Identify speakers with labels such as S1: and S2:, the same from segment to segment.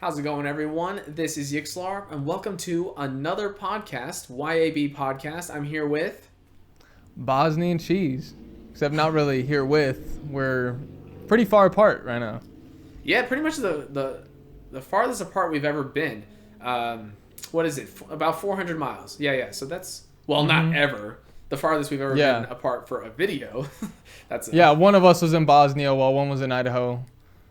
S1: How's it going, everyone? This is Yxlarb, and welcome to another podcast, YAB podcast. I'm here with...
S2: Bosniancheese. Except not really here with. We're pretty far apart right now.
S1: Yeah, pretty much the farthest apart we've ever been. What is it? About 400 miles. Yeah. So that's... Well, not ever. The farthest we've ever been apart for a video.
S2: One of us was in Bosnia while one was in Idaho.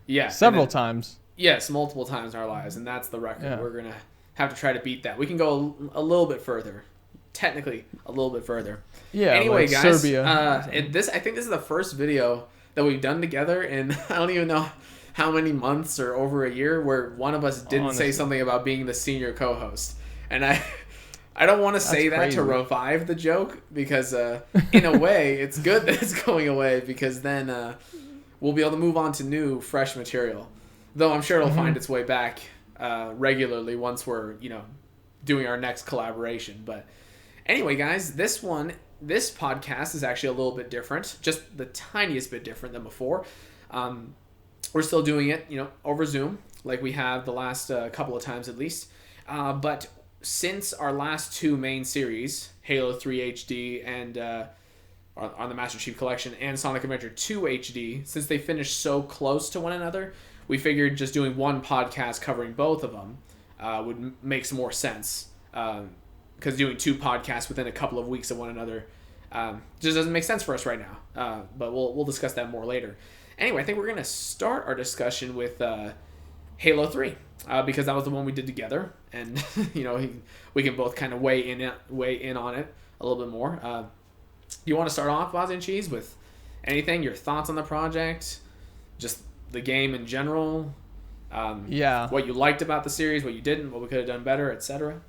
S1: Yeah.
S2: Several times.
S1: Yes, multiple times in our lives, and that's the record. Yeah. We're going to have to try to beat that. We can go a little bit further. Technically, a little bit further.
S2: Yeah,
S1: anyway,
S2: like
S1: guys,
S2: Serbia.
S1: I think this is the first video that we've done together in I don't even know how many months or over a year where one of us didn't say something about being the senior co-host. And I don't want to say that to revive the joke because in a way, it's good that it's going away because then we'll be able to move on to new, fresh material. Though I'm sure it'll find its way back regularly once we're, doing our next collaboration. But anyway, guys, this podcast is actually a little bit different, just the tiniest bit different than before. We're still doing it, over Zoom, like we have the last couple of times at least. But since our last two main series, Halo 3 HD and on the Master Chief Collection and Sonic Adventure 2 HD, since they finished so close to one another, we figured just doing one podcast covering both of them would make some more sense. Because doing two podcasts within a couple of weeks of one another just doesn't make sense for us right now. But we'll discuss that more later. Anyway, I think we're going to start our discussion with Halo 3. Because that was the one we did together. And, we can both kind of weigh in on it a little bit more. You want to start off, Bosniancheese, with anything? Your thoughts on the project? Just the game in general? What you liked about the series, what you didn't, what we could have done better, etc.?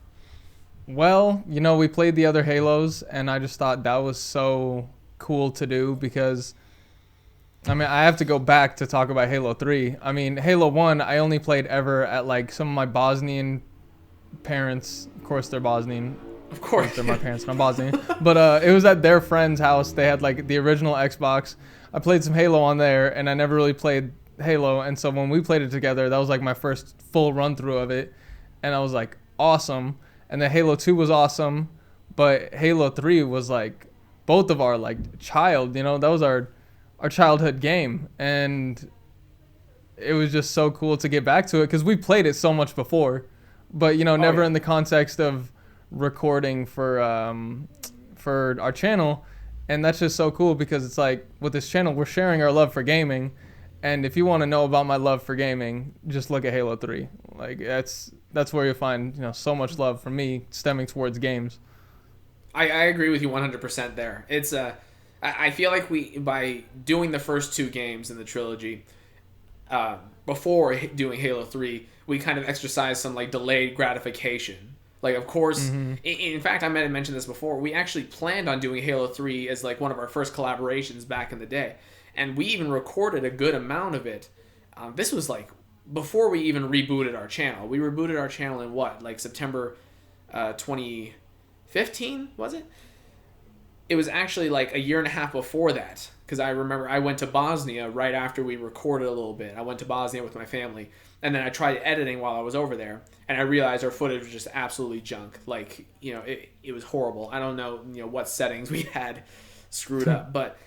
S2: Well, we played the other Halos, and I just thought that was so cool to do because, I have to go back to talk about Halo 3. Halo 1, I only played ever at, some of my Bosnian parents. Of course, they're Bosnian.
S1: Of course.
S2: They're my parents, and I'm Bosnian. But it was at their friend's house. They had, the original Xbox. I played some Halo on there, and I never really played Halo. And so when we played it together, that was, my first full run-through of it. And I was, awesome. And then Halo 2 was awesome. But Halo 3 was, both of our, child. That was our childhood game. And it was just so cool to get back to it because we played it so much before. But, never in the context of recording for our channel. And that's just so cool because it's with this channel, we're sharing our love for gaming. And if you want to know about my love for gaming, just look at Halo 3. That's where you'll find, so much love from me stemming towards games.
S1: I agree with you 100% there. It's I feel like by doing the first two games in the trilogy, before doing Halo 3, we kind of exercised some delayed gratification. Of course, in fact, I might have mentioned this before, we actually planned on doing Halo 3 as one of our first collaborations back in the day. And we even recorded a good amount of it. This was before we even rebooted our channel. We rebooted our channel in what? September 2015, was it? It was actually a year and a half before that. Because I remember I went to Bosnia right after we recorded a little bit. I went to Bosnia with my family. And then I tried editing while I was over there. And I realized our footage was just absolutely junk. It was horrible. I don't know, what settings we had screwed up. But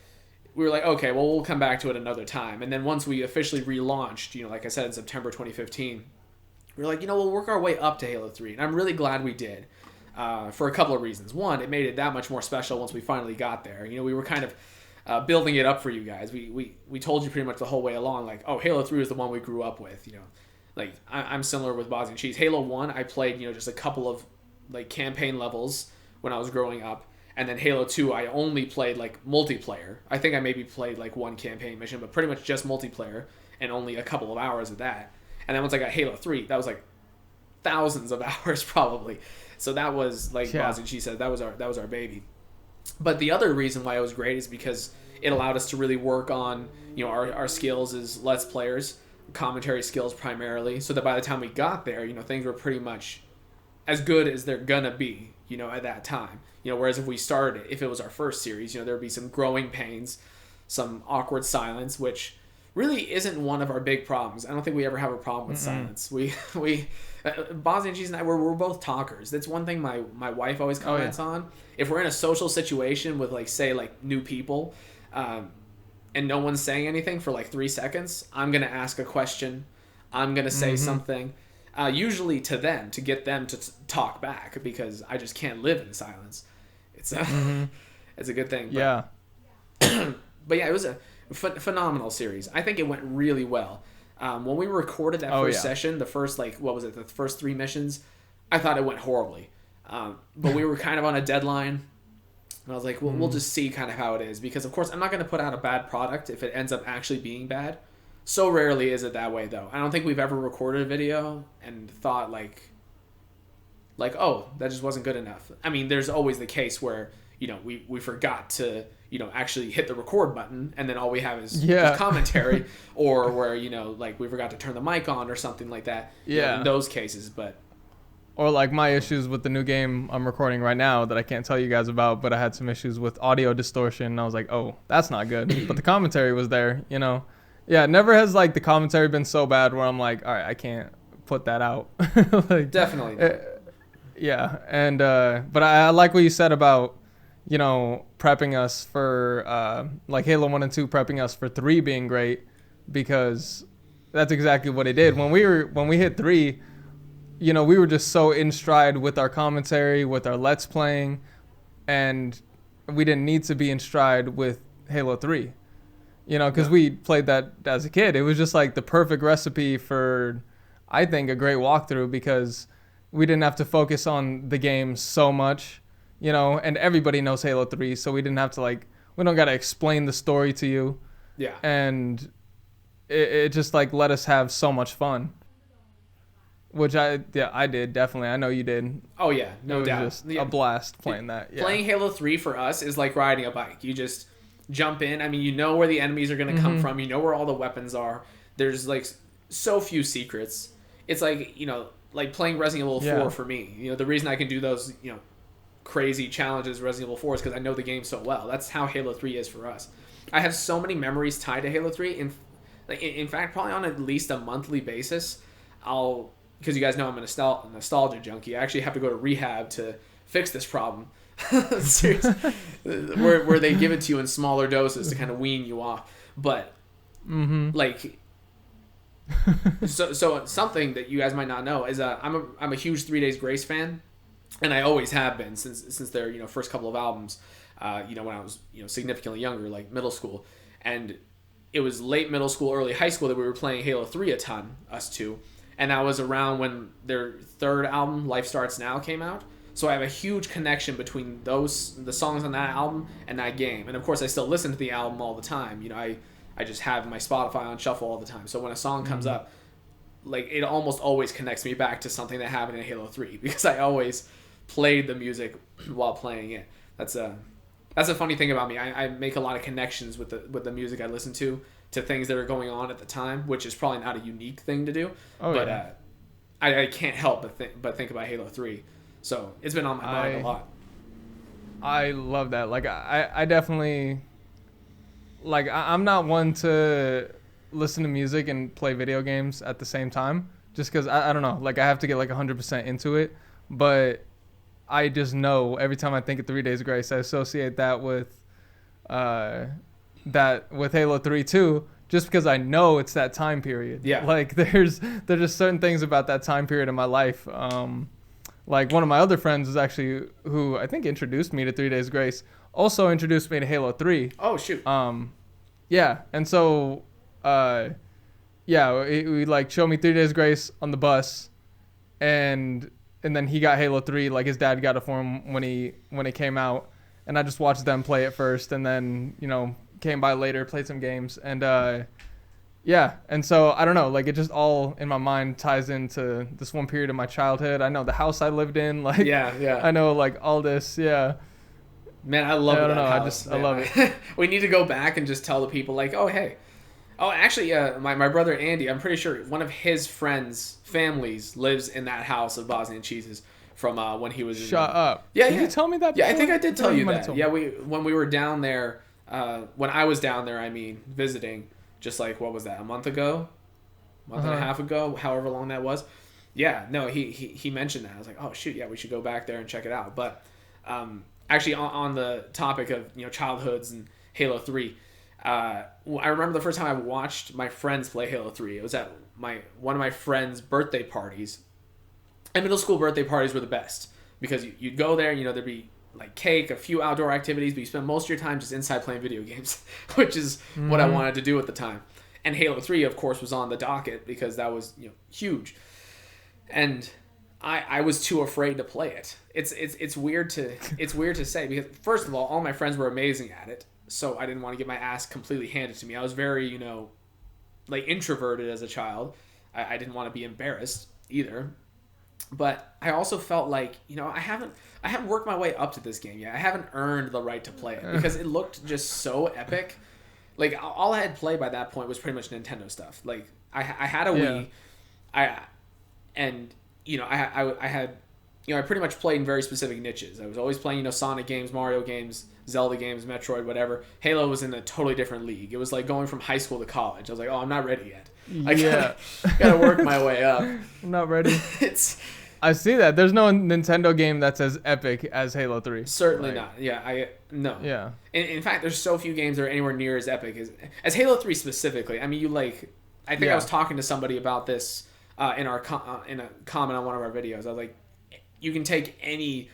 S1: we were okay, well, we'll come back to it another time. And then once we officially relaunched, like I said, in September 2015, we were we'll work our way up to Halo 3. And I'm really glad we did for a couple of reasons. One, it made it that much more special once we finally got there. We were kind of building it up for you guys. We told you pretty much the whole way along, Halo 3 is the one we grew up with, I'm similar with Bosniancheese. Halo 1, I played, just a couple of, campaign levels when I was growing up. And then Halo 2, I only played, multiplayer. I think I maybe played, one campaign mission, but pretty much just multiplayer and only a couple of hours of that. And then once I got Halo 3, that was, thousands of hours probably. So that was, Bosniancheese said, that was our baby. But the other reason why it was great is because it allowed us to really work on, our skills as Let's Players, commentary skills primarily, so that by the time we got there, things were pretty much as good as they're gonna be, at that time. Whereas if it was our first series, there would be some growing pains, some awkward silence, which really isn't one of our big problems. I don't think we ever have a problem with silence. We Bosniancheese and I, we're both talkers. That's one thing my wife always comments on. If we're in a social situation with like, say, like new people, and no one's saying anything for like 3 seconds, I'm gonna ask a question. I'm gonna say something, usually to them, to get them to talk back, because I just can't live in silence. It's it's a good thing. But, but yeah, it was a phenomenal series. I think it went really well. When we recorded that first session, the first, like, what was it, the first 3 missions, I thought it went horribly. But we were kind of on a deadline, and I was like, well, we'll just see kind of how it is, because of course I'm not going to put out a bad product if it ends up actually being bad. So rarely is it that way, though. I don't think we've ever recorded a video and thought like, oh, that just wasn't good enough. I mean, there's always the case where, you know, we forgot to, you know, actually hit the record button, and then all we have is just commentary, or where, you know, like we forgot to turn the mic on or something like that. You know, in those cases. But
S2: or like my issues with the new game I'm recording right now that I can't tell you guys about, but I had some issues with audio distortion, and I was like, oh, that's not good. But the commentary was there, you know. Yeah, never has like the commentary been so bad where I'm like, all right, I can't put that out. Like,
S1: definitely.
S2: Yeah, and but I like what you said about, you know, prepping us for like Halo 1 and 2, prepping us for 3 being great, because that's exactly what it did. When we hit 3, you know, we were just so in stride with our commentary, with our Let's Playing, and we didn't need to be in stride with Halo 3. You know, because we played that as a kid. It was just like the perfect recipe for, I think, a great walkthrough, because we didn't have to focus on the game so much, you know, and everybody knows Halo 3, so we didn't have to, like, we don't got to explain the story to you.
S1: Yeah.
S2: And it just, like, let us have so much fun. Which I did, definitely. I know you did.
S1: Oh, yeah, no doubt.
S2: It was just a blast playing that. Yeah.
S1: Playing Halo 3 for us is like riding a bike. You just jump in. I mean, you know where the enemies are going to come from. You know where all the weapons are. There's, like, so few secrets. It's like, you know, like playing Resident Evil 4 for me. You know, the reason I can do those, you know, crazy challenges Resident Evil 4 is because I know the game so well. That's how Halo 3 is for us. I have so many memories tied to Halo 3. In fact, probably on at least a monthly basis, because you guys know I'm a nostalgia junkie, I actually have to go to rehab to fix this problem. Seriously. where they give it to you in smaller doses to kind of wean you off. But, like... so something that you guys might not know is I'm a huge 3 Days Grace fan, and I always have been since their, you know, first couple of albums, you know, when I was, you know, significantly younger, like middle school. And it was late middle school, early high school that we were playing Halo 3 a ton, us two. And that was around when their third album, Life Starts Now, came out. So I have a huge connection between the songs on that album and that game. And of course I still listen to the album all the time. You know, I just have my Spotify on shuffle all the time. So when a song comes up, like, it almost always connects me back to something that happened in Halo 3, because I always played the music while playing it. That's a funny thing about me. I make a lot of connections with the music I listen to things that are going on at the time, which is probably not a unique thing to do. I can't help but think about Halo 3. So it's been on my mind a lot.
S2: I love that. Like, I definitely, like, I'm not one to listen to music and play video games at the same time, just because I don't know, like, I have to get like 100% into it. But I just know every time I think of 3 Days Grace, I associate that with Halo 3 too, just because I know it's that time period.
S1: Yeah.
S2: Like, there's just certain things about that time period in my life. Like, one of my other friends is actually, who I think introduced me to 3 Days Grace, also introduced me to Halo 3.
S1: Oh, shoot.
S2: Yeah. And so, we like showed me 3 Days Grace on the bus, and then he got Halo 3, like his dad got it for him when it came out, and I just watched them play it first, and then, you know, came by later, played some games, and and so I don't know, like, it just all in my mind ties into this one period of my childhood. I know the house I lived in, like, I know, like, all this,
S1: Man, I love that house.
S2: I love it.
S1: We need to go back and just tell the people, like, oh, hey. Oh, actually, my brother Andy, I'm pretty sure one of his friends' families lives in that house of Bosniancheeses from when he was
S2: Shut up.
S1: Yeah,
S2: Did you tell me that before?
S1: Yeah, I think I did tell you that. Yeah, when we were down there, when I was down there, I mean, visiting, just like, what was that, a month ago? Month and a half ago, however long that was. Yeah, no, he mentioned that. I was like, oh shoot, yeah, we should go back there and check it out. But actually, on the topic of childhoods and Halo 3, I remember the first time I watched my friends play Halo 3. It was at one of my friends' birthday parties. And middle school birthday parties were the best because you'd go there, there'd be like cake, a few outdoor activities, but you spend most of your time just inside playing video games, which is what I wanted to do at the time. And Halo 3, of course, was on the docket because that was huge. And I was too afraid to play it. It's weird to say because first of all my friends were amazing at it, so I didn't want to get my ass completely handed to me. I was very like introverted as a child. I didn't want to be embarrassed either. But I also felt like I haven't worked my way up to this game yet. I haven't earned the right to play it because it looked just so epic. Like all I had played by that point was pretty much Nintendo stuff. Like I had a Wii, I had I pretty much played in very specific niches. I was always playing Sonic games, Mario games, Zelda games, Metroid, whatever. Halo was in a totally different league. It was like going from high school to college. I was like, oh, I'm not ready yet. I gotta work my way up.
S2: I'm not ready. I see that. There's no Nintendo game that's as epic as Halo 3.
S1: Certainly not. Yeah, no. Yeah. In fact, there's so few games that are anywhere near as epic as Halo 3 specifically. I mean, I think I was talking to somebody about this in a comment on one of our videos. I was like, you can take any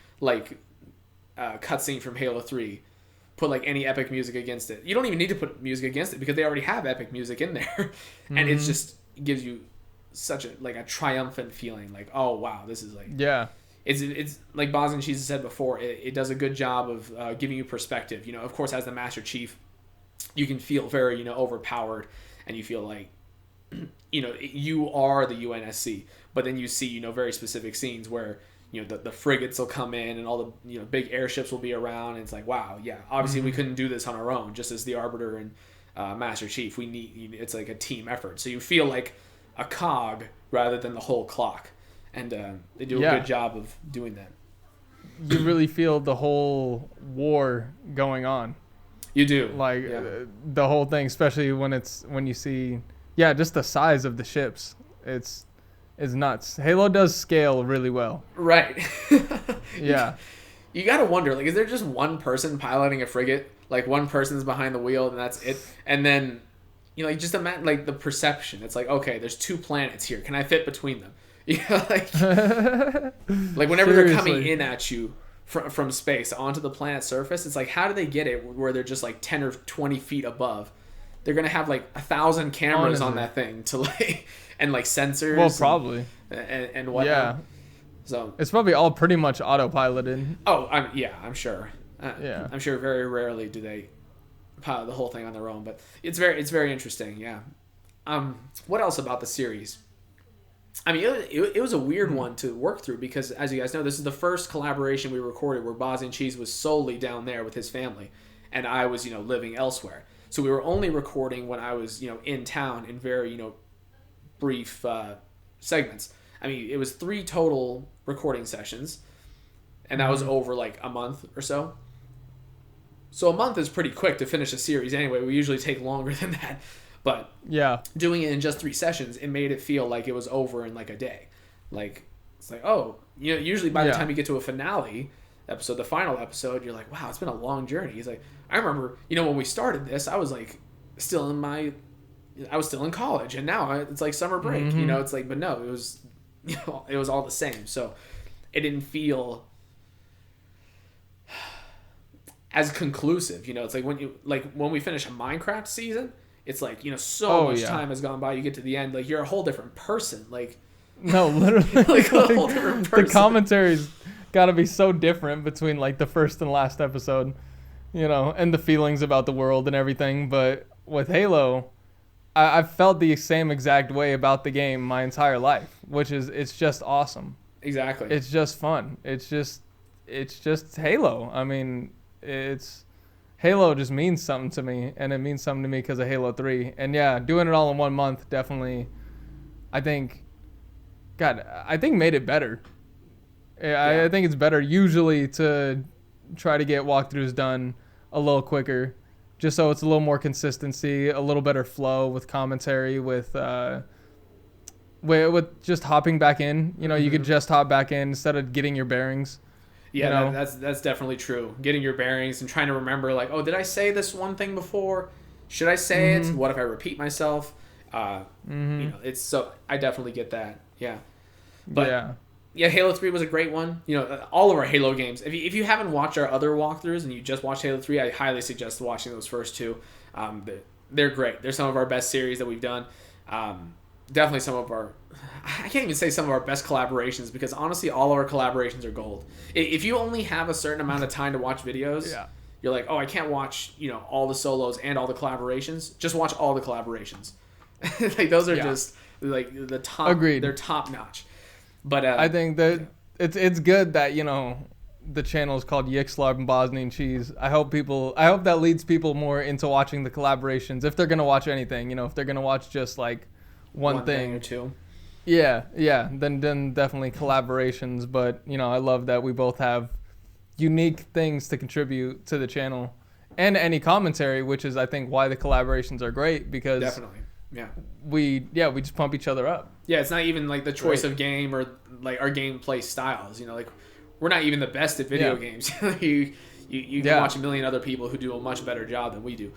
S1: cutscene from Halo 3, put like any epic music against it. You don't even need to put music against it because they already have epic music in there, and it just gives you such a triumphant feeling. Like, oh wow, this is it's like Bosniancheese said before. It does a good job of giving you perspective. Of course, as the Master Chief, you can feel very overpowered, and you feel like you are the UNSC. But then you see very specific scenes where the frigates will come in and all the big airships will be around, and it's like, wow, yeah, obviously we couldn't do this on our own, just as the Arbiter and Master Chief. We need it's like a team effort, so you feel like a cog rather than the whole clock, and they do a good job of doing that.
S2: You really feel the whole war going on.
S1: You do,
S2: the whole thing, especially when you see just the size of the ships. It's nuts. Halo does scale really well.
S1: Right.
S2: Yeah.
S1: You gotta wonder, is there just one person piloting a frigate? Like one person's behind the wheel and that's it? And then, just imagine the perception. It's like, okay, there's 2 planets here. Can I fit between them? Whenever they're coming in at you from space onto the planet's surface, it's like, how do they get it where they're just 10 or 20 feet above? They're gonna have 1,000 cameras on that thing to and sensors.
S2: Well, probably.
S1: And whatnot. Yeah. So
S2: it's probably all pretty much autopiloted.
S1: Oh, I'm sure. I'm sure very rarely do they pilot the whole thing on their own, but it's very interesting. Yeah. What else about the series? I mean, it was a weird one to work through because, as you guys know, this is the first collaboration we recorded where Bosniancheese was solely down there with his family, and I was living elsewhere. So we were only recording when I was in town in very brief segments. I mean, it was 3 total recording sessions, and that was over a month or so. So a month is pretty quick to finish a series anyway. We usually take longer than that. But doing it in just 3 sessions, it made it feel like it was over in a day. It's like, oh, usually by the time you get to a finale episode, the final episode, you're like, wow, it's been a long journey. He's like, I remember, when we started this, I was still in college, and now it's summer break. It's like, but no, it was, it was all the same. So it didn't feel as conclusive. It's like when we finish a Minecraft season, it's like, so much time has gone by. You get to the end, you're a whole different person.
S2: No, literally,
S1: a whole different person.
S2: The commentary's got to be so different between the first and last episode, and the feelings about the world and everything. But with Halo, I've felt the same exact way about the game my entire life, which is it's just awesome.
S1: Exactly.
S2: It's just fun. It's just Halo. I mean, Halo just means something to me, and it means something to me because of Halo 3. And doing it all in 1 month definitely, I think made it better. I think it's better usually to try to get walkthroughs done a little quicker, just so it's a little more consistency, a little better flow with commentary, with just hopping back in. You know, you could just hop back in instead of getting your bearings.
S1: Yeah, you know? that's definitely true. Getting your bearings and trying to remember, like, oh, did I say this one thing before? Should I say it? What if I repeat myself? You know, it's so I definitely get that. Yeah, but yeah, Halo 3 was a great one. You know, all of our Halo games. If you haven't watched our other walkthroughs and you just watched Halo 3, I highly suggest watching those first two. They're great. They're some of our best series that we've done. Definitely some of our, I can't even say some of our best collaborations, because honestly, all of our collaborations are gold. If you only have a certain amount of time to watch videos, you're like, oh, I can't watch, you know, all the solos and all the collaborations. Just watch all the collaborations. Like, those are just like the top.
S2: Agreed.
S1: They're top notch. But
S2: I think that it's good that, you know, the channel is called Yxlarb Bosniancheese. I hope that leads people more into watching the collaborations if they're gonna watch anything. You know, if they're gonna watch just like one thing
S1: or two.
S2: Yeah, then definitely collaborations. But, you know, I love that we both have unique things to contribute to the channel and any commentary, which is, I think, why the collaborations are great, because
S1: definitely. Yeah.
S2: We just pump each other up.
S1: Yeah, it's not even like the choice of game or like our gameplay styles. You know, like, we're not even the best at video games. You can watch a million other people who do a much better job than we do.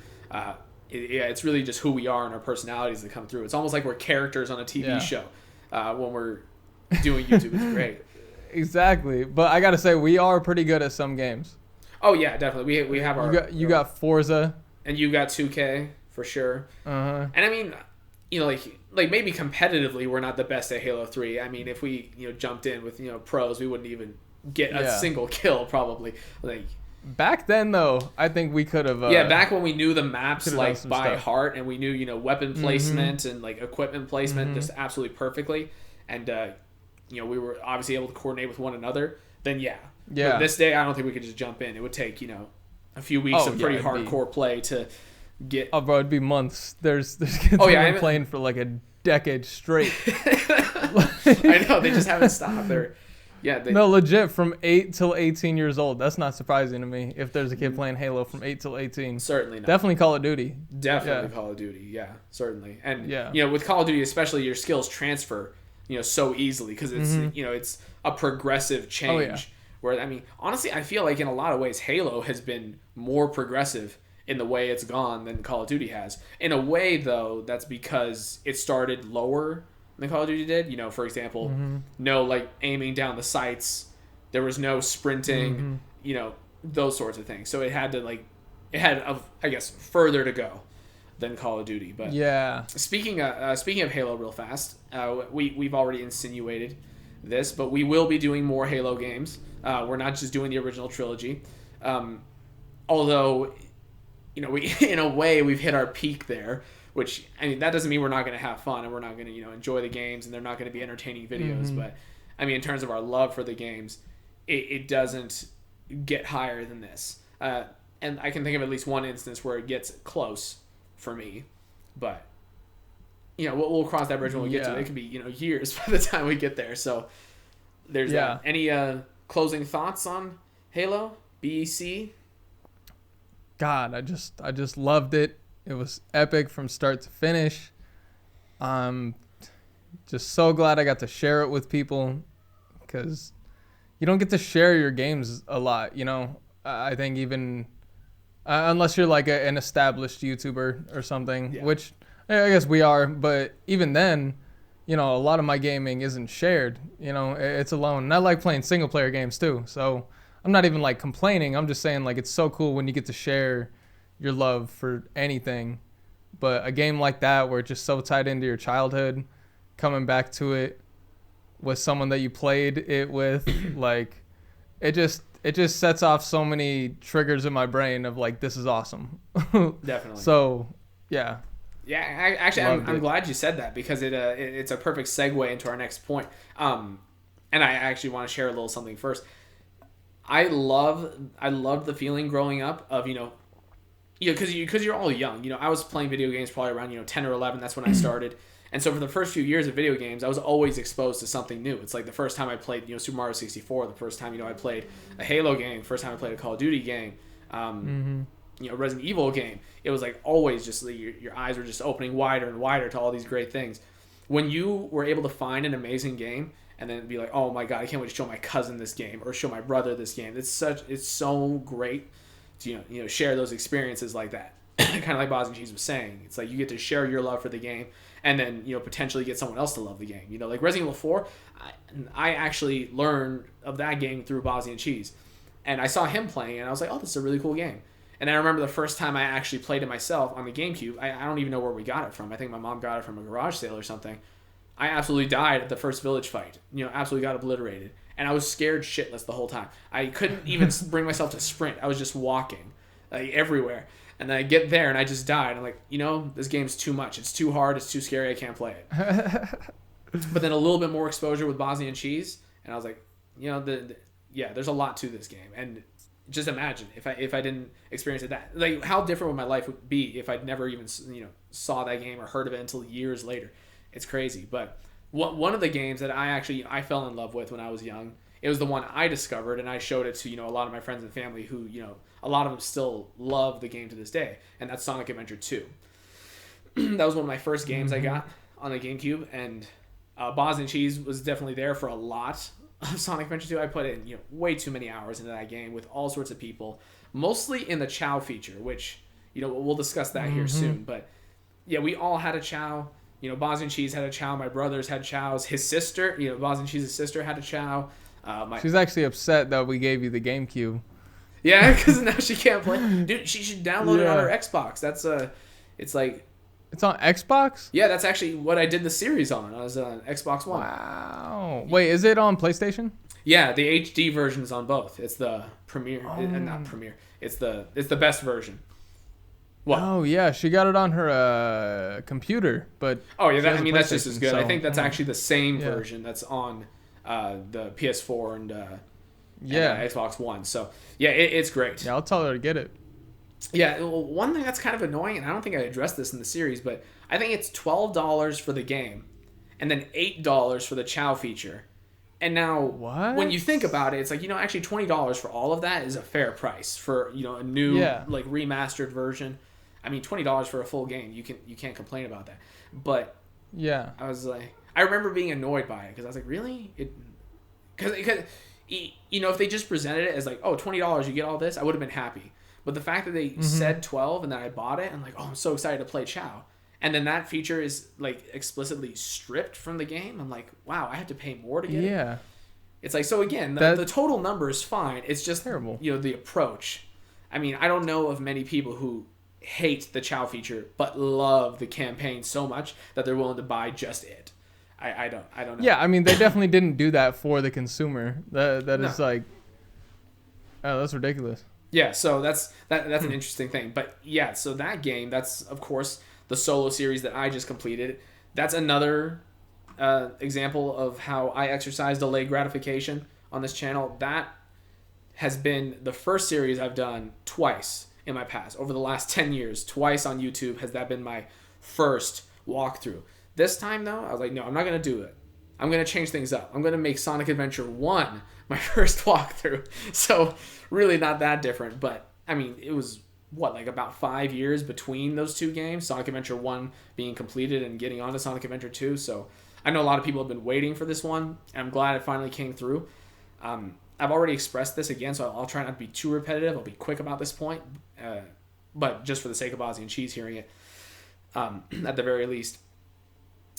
S1: It's really just who we are and our personalities that come through. It's almost like we're characters on a TV show when we're doing YouTube. It's great.
S2: Exactly. But I got to say, we are pretty good at some games.
S1: Oh, yeah, definitely. We have our...
S2: You got Forza.
S1: And you got 2K, for sure.
S2: Uh-huh.
S1: And I mean, you know, like maybe competitively, we're not the best at Halo 3. I mean, if we, you know, jumped in with, you know, pros, we wouldn't even get a single kill, probably. Like...
S2: Back then, though, I think we could have...
S1: back when we knew the maps, like, by heart, and we knew, you know, weapon placement and, like, equipment placement just absolutely perfectly, and, you know, we were obviously able to coordinate with one another, then, But this day, I don't think we could just jump in. It would take, you know, a few weeks of pretty hardcore play to get...
S2: Oh, bro, it'd be months. There's kids who've been playing for, like, a decade straight.
S1: I know, they just haven't stopped.
S2: No, legit, from 8 till 18 years old. That's not surprising to me if there's a kid playing Halo from 8 till 18.
S1: Certainly not.
S2: Definitely Call of Duty.
S1: Definitely Call of Duty, certainly. And, you know, with Call of Duty especially, your skills transfer, you know, so easily, because it's, you know, it's a progressive change. Where, I mean, honestly, I feel like in a lot of ways, Halo has been more progressive in the way it's gone than Call of Duty has. In a way, though, that's because it started lower than Call of Duty did. You know, for example, no, like, aiming down the sights. There was no sprinting, you know, those sorts of things. So it had to, I guess, further to go than Call of Duty. But speaking of Halo real fast, we've already insinuated this, but we will be doing more Halo games. We're not just doing the original trilogy. Although, you know, we in a way we've hit our peak there. Which, I mean, that doesn't mean we're not going to have fun and we're not going to, you know, enjoy the games and they're not going to be entertaining videos. But, I mean, in terms of our love for the games, it doesn't get higher than this. And I can think of at least one instance where it gets close for me. But, you know, we'll cross that bridge when we get to it. It could be, you know, years by the time we get there. So, there's that. Any closing thoughts on Halo? BEC?
S2: God, I just loved it. It was epic from start to finish. I'm just so glad I got to share it with people, because you don't get to share your games a lot, you know. I think even unless you're like an established YouTuber or something, which I guess we are, but even then, you know, a lot of my gaming isn't shared. You know, it's alone. And I like playing single player games too, so I'm not even like complaining. I'm just saying, like, it's so cool when you get to share your love for anything. But a game like that, where it's just so tied into your childhood, coming back to it with someone that you played it with, like, it just sets off so many triggers in my brain of, like, this is awesome.
S1: Definitely.
S2: So
S1: I'm glad you said that, because it's a perfect segue into our next point. And I actually want to share a little something first. I loved the feeling growing up of, you know, because you're all young. You know, I was playing video games probably around, you know, 10 or 11. That's when I started. And so for the first few years of video games, I was always exposed to something new. It's like the first time I played, you know, Super Mario 64, the first time, you know, I played a Halo game, first time I played a Call of Duty game. Resident Evil game, it was like always just like your eyes were just opening wider and wider to all these great things. When you were able to find an amazing game and then be like, oh my god, I can't wait to show my cousin this game or show my brother this game. It's so great to share those experiences like that. Kind of like Bosniancheese was saying, it's like you get to share your love for the game and then potentially get someone else to love the game. Like Resident Evil 4, I actually learned of that game through Bosniancheese, and I saw him playing and I was like, oh, this is a really cool game. And I remember the first time I actually played it myself on the GameCube. I don't even know where we got it from. I think my mom got it from a garage sale or something. I absolutely died at the first village fight. Absolutely got obliterated. And I was scared shitless the whole time. I couldn't even bring myself to sprint. I was just walking like everywhere. And then I get there and I just died. I'm like, this game's too much. It's too hard. It's too scary. I can't play it. But then a little bit more exposure with Bosniancheese, and I was like, there's a lot to this game. And just imagine if I didn't experience it, that like how different would my life would be if I'd never even saw that game or heard of it until years later. It's crazy. But one of the games that I fell in love with when I was young, it was the one I discovered, and I showed it to a lot of my friends and family who a lot of them still love the game to this day, and that's Sonic Adventure 2. That was one of my first games I got on the GameCube, and Bosniancheese was definitely there for a lot of Sonic Adventure 2. I put in way too many hours into that game with all sorts of people, mostly in the Chow feature, which we'll discuss that here soon. But yeah, we all had a Chow. Bosniancheese had a Chow. My brothers had Chows. His sister, Bosniancheese's sister had a Chow.
S2: She's actually upset that we gave you the GameCube.
S1: Yeah, because now she can't play. Dude, she should download it on her Xbox. That's it's like.
S2: It's on Xbox?
S1: Yeah, that's actually what I did the series on. I was on Xbox One.
S2: Wow. Wait, is it on PlayStation?
S1: Yeah, the HD version is on both. It's the premiere, not premiere. It's the best version.
S2: What? Oh yeah, she got it on her computer, but
S1: that's just as good. So, I think that's actually the same version that's on the PS4 and Xbox One. So yeah, it's great.
S2: Yeah, I'll tell her to get it.
S1: Yeah, well, one thing that's kind of annoying, and I don't think I addressed this in the series, but I think it's $12 for the game, and then $8 for the Chow feature. And now, when you think about it, it's like, actually $20 for all of that is a fair price for, a new, like, remastered version. I mean, $20 for a full game, you can't complain about that. But
S2: yeah,
S1: I was like, I remember being annoyed by it, because I was like, really? Because if they just presented it as like, oh, $20, you get all this, I would have been happy. But the fact that they said 12 and then I bought it, I'm like, oh, I'm so excited to play Chow. And then that feature is like explicitly stripped from the game. I'm like, wow, I have to pay more to get it. Yeah. It's like, so again, the total number is fine. It's just terrible. The approach. I mean, I don't know of many people who hate the Chow feature but love the campaign so much that they're willing to buy just it. I don't know.
S2: Yeah, I mean, they definitely didn't do that for the consumer. That is like, oh, that's ridiculous.
S1: Yeah, so that's an interesting thing. But yeah, so that game, that's of course the solo series that I just completed. That's another example of how I exercise delayed gratification on this channel. That has been the first series I've done twice in my past. Over the last 10 years, twice on YouTube has that been my first walkthrough. This time though, I was like, no, I'm not going to do it. I'm going to change things up. I'm going to make Sonic Adventure 1 my first walkthrough. So really not that different. But, I mean, it was, like about 5 years between those two games. Sonic Adventure 1 being completed and getting on to Sonic Adventure 2. So I know a lot of people have been waiting for this one. And I'm glad it finally came through. I've already expressed this again, so I'll try not to be too repetitive. I'll be quick about this point. But just for the sake of Bosniancheese hearing it, at the very least,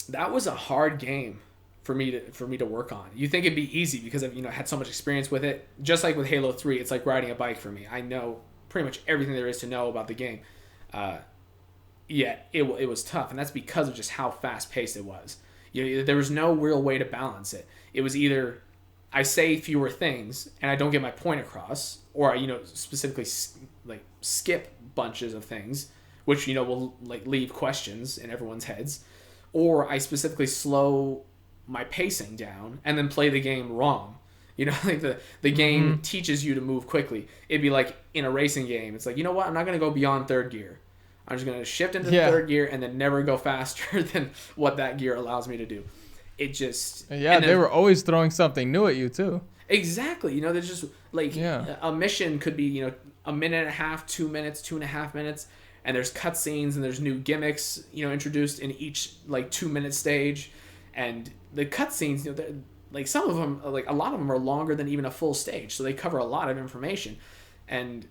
S1: that was a hard game for me to work on. You think it'd be easy because I've had so much experience with it. Just like with Halo 3, it's like riding a bike for me. I know pretty much everything there is to know about the game. It was tough, and that's because of just how fast paced it was. There was no real way to balance it. It was either I say fewer things and I don't get my point across, or I specifically skip bunches of things, which will leave questions in everyone's heads, or I specifically slow my pacing down and then play the game wrong. The game teaches you to move quickly. It'd be like in a racing game. It's like, you know what? I'm not going to go beyond third gear. I'm just going to shift into third gear and then never go faster than what that gear allows me to do. It just...
S2: Yeah, they were always throwing something new at you, too.
S1: Exactly. You know, there's just like
S2: Yeah.
S1: a mission could be, you know, a minute and a half, 2 minutes, 2.5 minutes, and there's cutscenes and there's new gimmicks, you know, introduced in each like 2 minute stage, and the cutscenes, you know, like some of them, like a lot of them are longer than even a full stage, so they cover a lot of information, and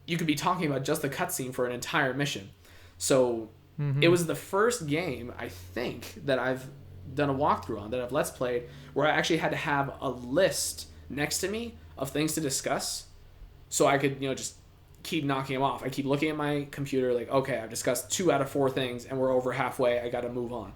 S1: you could be talking about just the cutscene for an entire mission. So it
S2: Mm-hmm.
S1: was the first game I think that I've done a walkthrough on, that I've let's played, where I actually had to have a list next to me of things to discuss, so I could, you know, just keep knocking them off. I keep looking at my computer like, okay, I've discussed 2 out of 4 things and we're over halfway. I got to move on,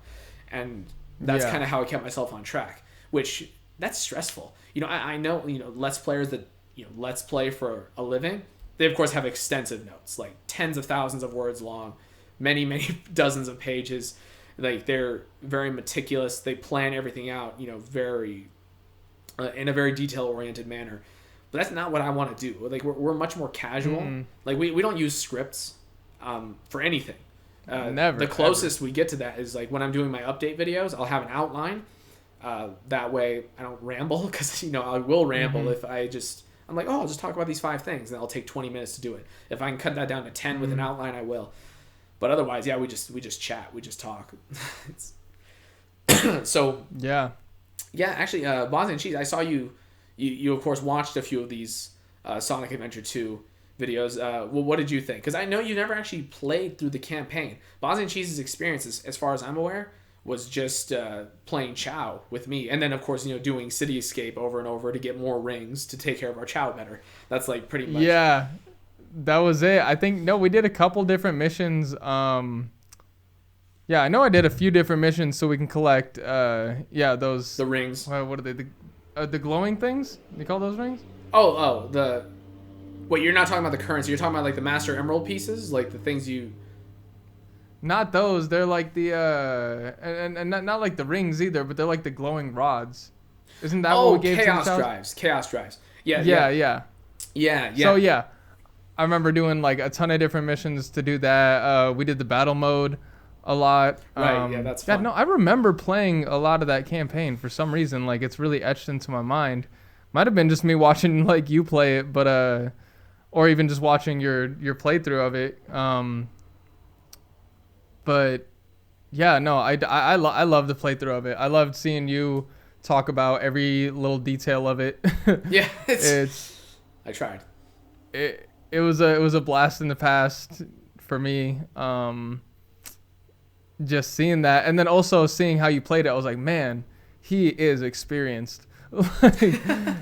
S1: and that's
S2: Yeah.
S1: kind of how I kept myself on track. Which that's stressful. You know, I know, you know, let's players that, you know, let's play for a living. They of course have extensive notes, like tens of thousands of words long, many dozens of pages. Like they're very meticulous. They plan everything out, you know, very in a very detail oriented manner. But that's not what I want to do. Like we're much more casual.
S2: Mm-mm.
S1: Like we don't use scripts for anything.
S2: Never.
S1: The closest we get to that is like when I'm doing my update videos, I'll have an outline. That way I don't ramble, because you know I will ramble if I just I'm like, oh, I'll just talk about these 5 things, and I'll take 20 minutes to do it. If I can cut that down to 10 with an outline, I will. But otherwise, yeah, we just chat, we just talk. So
S2: Yeah.
S1: yeah, actually, Bosniancheese, I saw you of course watched a few of these Sonic Adventure 2 videos. Well, what did you think? Because I know you never actually played through the campaign. Bosniancheese's experience, as far as I'm aware, was just playing Chow with me, and then of course, you know, doing City Escape over and over to get more rings to take care of our Chow better. That's like pretty much.
S2: Yeah. That was it. I think no, we did a couple different missions. Yeah, I know I did a few different missions so we can collect. Yeah, those.
S1: The rings.
S2: What are they? The glowing things? You call those rings?
S1: Oh, the. Wait, you're not talking about the currency. You're talking about like the Master Emerald pieces, like the things you.
S2: Not those. They're like the and not like the rings either, but they're like the glowing rods. Isn't that what we gave to the
S1: Chaos
S2: child?
S1: Drives. Chaos Drives. Yeah.
S2: Yeah.
S1: Yeah.
S2: So yeah, I remember doing like a ton of different missions to do that. We did the battle mode a lot.
S1: Right. Yeah, that's fun.
S2: Yeah, no, I remember playing a lot of that campaign for some reason. Like it's really etched into my mind. Might have been just me watching like you play it, but or even just watching your playthrough of it. But yeah, no, I love the playthrough of it. I loved seeing you talk about every little detail of it.
S1: Yeah,
S2: it's
S1: I tried.
S2: it was a blast in the past for me. Just seeing that, and then also seeing how you played it, I was like, man, he is experienced. Like,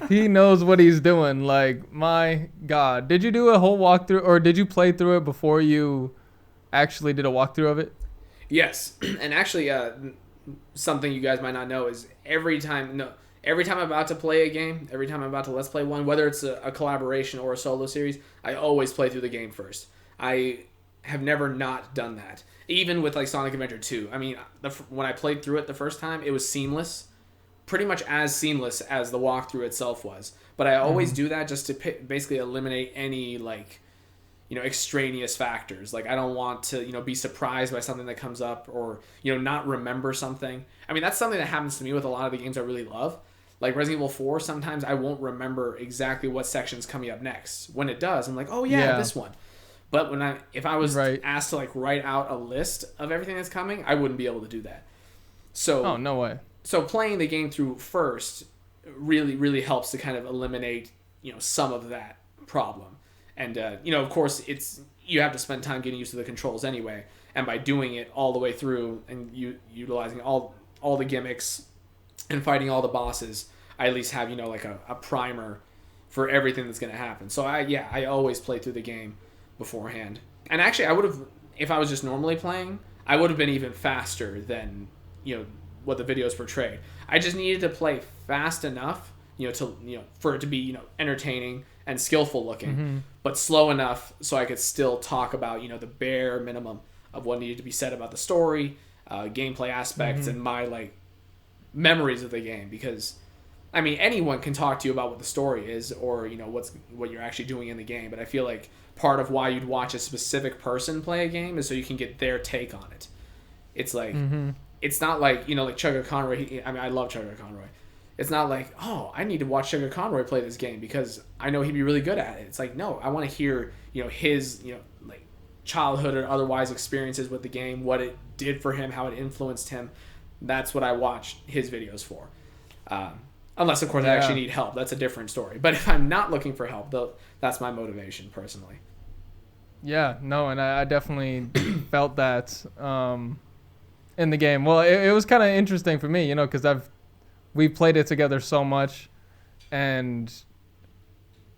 S2: he knows what he's doing. Like, my God, did you do a whole walkthrough, or did you play through it before you actually did a walkthrough of it?
S1: Yes, and actually, something you guys might not know is every time I'm about to play a game, every time I'm about to let's play one, whether it's a collaboration or a solo series, I always play through the game first. I have never not done that. Even with like Sonic Adventure 2. I mean, when I played through it the first time, it was seamless. Pretty much as seamless as the walkthrough itself was. But I always do that just to basically eliminate any like, you know, extraneous factors. Like I don't want to, you know, be surprised by something that comes up, or, you know, not remember something. I mean, that's something that happens to me with a lot of the games I really love. Like Resident Evil 4, sometimes I won't remember exactly what section's coming up next. When it does, I'm like, oh yeah. This one. But if I was asked to like write out a list of everything that's coming, I wouldn't be able to do that. So
S2: Oh, no way.
S1: So playing the game through first really helps to kind of eliminate, you know, some of that problem. And you know, of course, you have to spend time getting used to the controls anyway. And by doing it all the way through and utilizing all the gimmicks and fighting all the bosses, I at least have, you know, like a primer for everything that's going to happen. So I always play through the game beforehand. And actually, I would have, if I was just normally playing, I would have been even faster than, you know, what the videos portrayed. I just needed to play fast enough, you know, for it to be, you know, entertaining and skillful looking, but slow enough so I could still talk about, you know, the bare minimum of what needed to be said about the story, gameplay aspects, and my like memories of the game. Because I mean, anyone can talk to you about what the story is, or, you know, what you're actually doing in the game. But I feel like part of why you'd watch a specific person play a game is so you can get their take on it. It's like, it's not like, you know, like Chugga Conroy. I mean, I love Chugga Conroy. It's not like, oh, I need to watch Sugar Conroy play this game because I know he'd be really good at it. It's like, no, I want to hear, his, like childhood or otherwise experiences with the game, what it did for him, how it influenced him. That's what I watch his videos for. Unless, of course, I actually need help. That's a different story. But if I'm not looking for help, that's my motivation personally.
S2: Yeah, no, and I definitely felt that in the game. Well, it was kind of interesting for me, because we played it together so much, and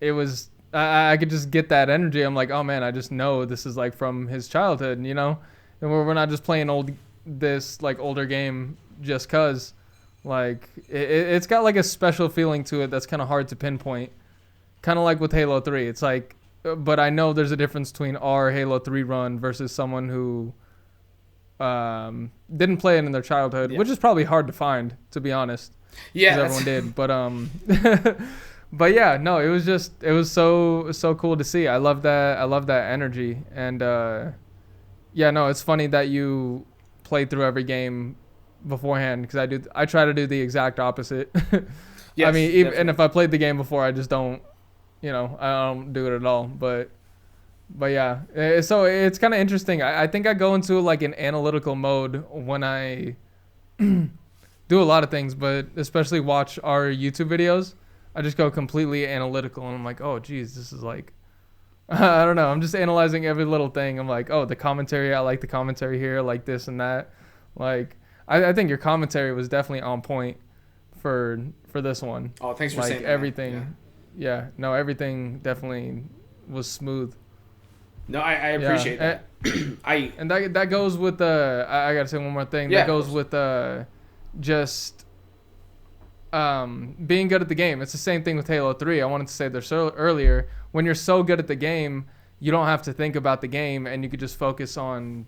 S2: it was I could just get that energy. I'm like, oh man, I just know this is like from his childhood, and we're not just playing older game just cause. Like it's got like a special feeling to it that's kind of hard to pinpoint. Kind of like with Halo 3. It's like, but I know there's a difference between our Halo 3 run versus someone who didn't play it in their childhood, which is probably hard to find, to be honest.
S1: Yeah,
S2: everyone did, but but yeah, no, it was so cool to see. I love that energy, and yeah, no, it's funny that you played through every game beforehand, because I try to do the exact opposite.
S1: Yes,
S2: I mean, and if I played the game before, I just don't, I don't do it at all. But yeah, so it's kind of interesting. I think I go into like an analytical mode when I do a lot of things, but especially watch our YouTube videos. I just go completely analytical, and I'm like, oh, geez, this is like, I don't know. I'm just analyzing every little thing. I'm like, oh, the commentary, I like the commentary here, like this and that. Like, I think your commentary was definitely on point for this one.
S1: Oh, thanks for
S2: like
S1: saying that.
S2: Everything. Yeah, no, everything definitely was smooth.
S1: No, I appreciate that.
S2: And that goes with I gotta say one more thing.
S1: Yeah,
S2: that goes with just being good at the game. It's the same thing with Halo 3. I wanted to say this earlier. When you're so good at the game, you don't have to think about the game, and you could just focus on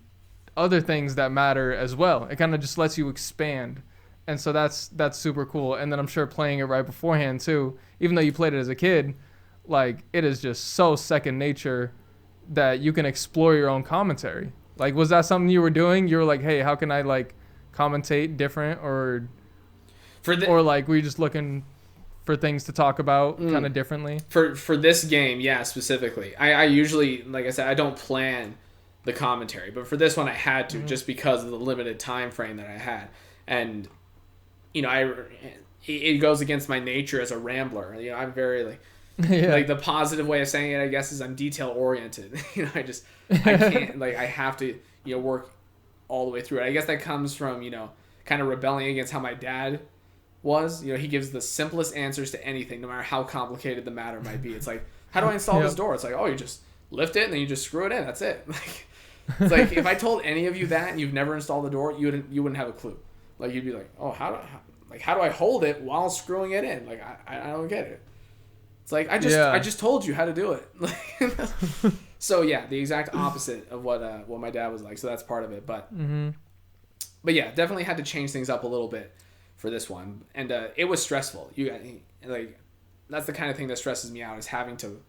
S2: other things that matter as well. It kind of just lets you expand. And so that's super cool. And then I'm sure playing it right beforehand too, even though you played it as a kid, like it is just so second nature that you can explore your own commentary. Like, was that something you were doing? You were like, hey, how can I like commentate different, or like were you just looking for things to talk about kind of differently?
S1: For this game, yeah, specifically. I usually, like I said, I don't plan the commentary, but for this one I had to, just because of the limited time frame that I had. And it goes against my nature as a rambler. I'm very like the positive way of saying it, I guess, is I'm detail oriented. I can't I have to work all the way through it. I guess that comes from kind of rebelling against how my dad was. He gives the simplest answers to anything, no matter how complicated the matter might be. It's like, how do I install this door? It's like, oh, you just lift it and then you just screw it in. That's it. It's like if I told any of you that and you've never installed the door, you wouldn't have a clue. Like, you'd be like, oh, how do I hold it while screwing it in? Like, I don't get it. It's like, I just told you how to do it. So yeah, the exact opposite of what my dad was like. So that's part of it. But but yeah, definitely had to change things up a little bit for this one, and it was stressful. That's the kind of thing that stresses me out, is having to.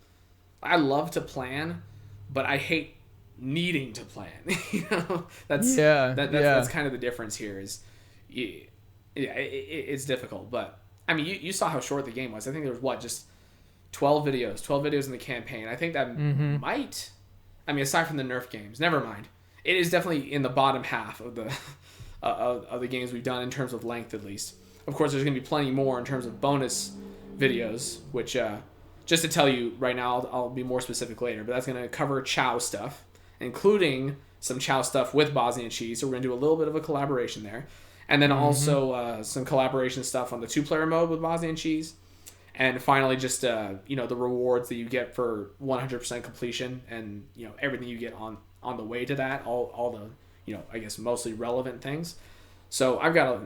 S1: I love to plan, but I hate needing to plan. That's kind of the difference here. Is it's difficult, but I mean, you saw how short the game was. I think there was just 12 videos in the campaign. I think that might, I mean, aside from the Nerf games, never mind. It is definitely in the bottom half of the of the games we've done in terms of length, at least. Of course, there's going to be plenty more in terms of bonus videos, which just to tell you right now, I'll be more specific later, but that's going to cover Chow stuff, including some Chow stuff with Bosniancheese. So we're going to do a little bit of a collaboration there. And then also some collaboration stuff on the 2-player mode with Bosniancheese. And finally, just the rewards that you get for 100% completion, and everything you get on the way to that, all the I guess mostly relevant things. So I've got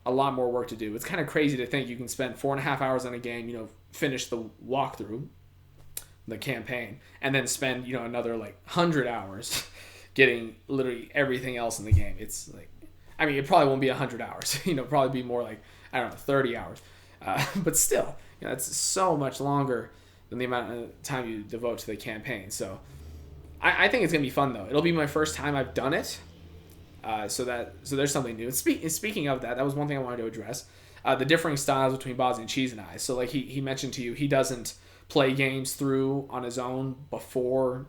S1: a lot more work to do. It's kind of crazy to think you can spend 4.5 hours on a game, finish the walkthrough, the campaign, and then spend another 100 hours getting literally everything else in the game. It's like, I mean, it probably won't be 100 hours. Probably be more like, I don't know, 30 hours. But still, it's so much longer than the amount of time you devote to the campaign. So I think it's going to be fun, though. It'll be my first time I've done it. So there's something new. Speaking of that was one thing I wanted to address. the differing styles between Bosniancheese and I. So like he mentioned to you, he doesn't play games through on his own before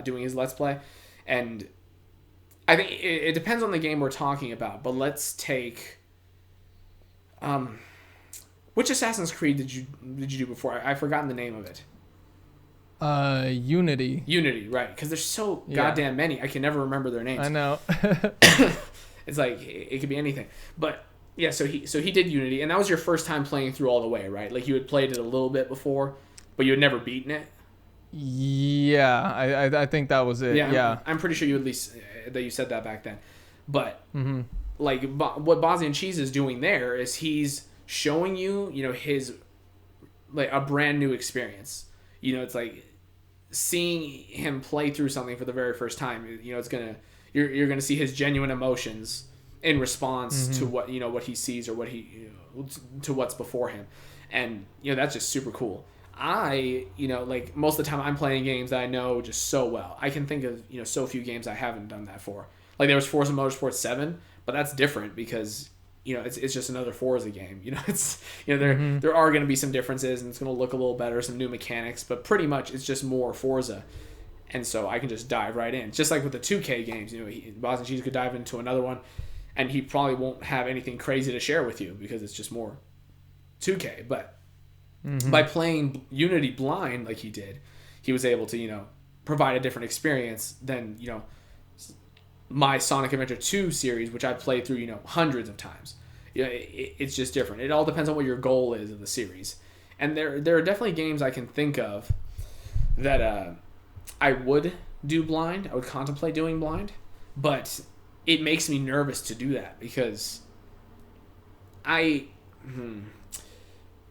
S1: doing his Let's Play. And I think it depends on the game we're talking about, but let's take... which Assassin's Creed did you do before? I've forgotten the name of it.
S2: Unity.
S1: Unity, right? Because there's so goddamn many. I can never remember their names.
S2: I know.
S1: It's like it could be anything. But yeah, so he did Unity, and that was your first time playing through all the way, right? Like you had played it a little bit before, but you had never beaten it.
S2: Yeah, I think that was it. Yeah.
S1: I'm pretty sure you at least that you said that back then. But like what Bosniancheese is doing there is he's showing you, his like a brand new experience. It's like seeing him play through something for the very first time. It's gonna you're gonna see his genuine emotions in response to what what he sees or what to what's before him, and that's just super cool. Like most of the time I'm playing games that I know just so well. I can think of so few games I haven't done that for. Like there was Forza Motorsport 7, but that's different because it's just another Forza game. It's there are going to be some differences and it's going to look a little better, some new mechanics, but pretty much it's just more Forza. And so I can just dive right in. Just like with the 2K games, Bosniancheese could dive into another one and he probably won't have anything crazy to share with you because it's just more 2K. But by playing Unity blind like he did, he was able to, provide a different experience than, my Sonic Adventure 2 series, which I played through, hundreds of times. It's just different. It all depends on what your goal is of the series. And there are definitely games I can think of that I would do blind. I would contemplate doing blind. But it makes me nervous to do that because the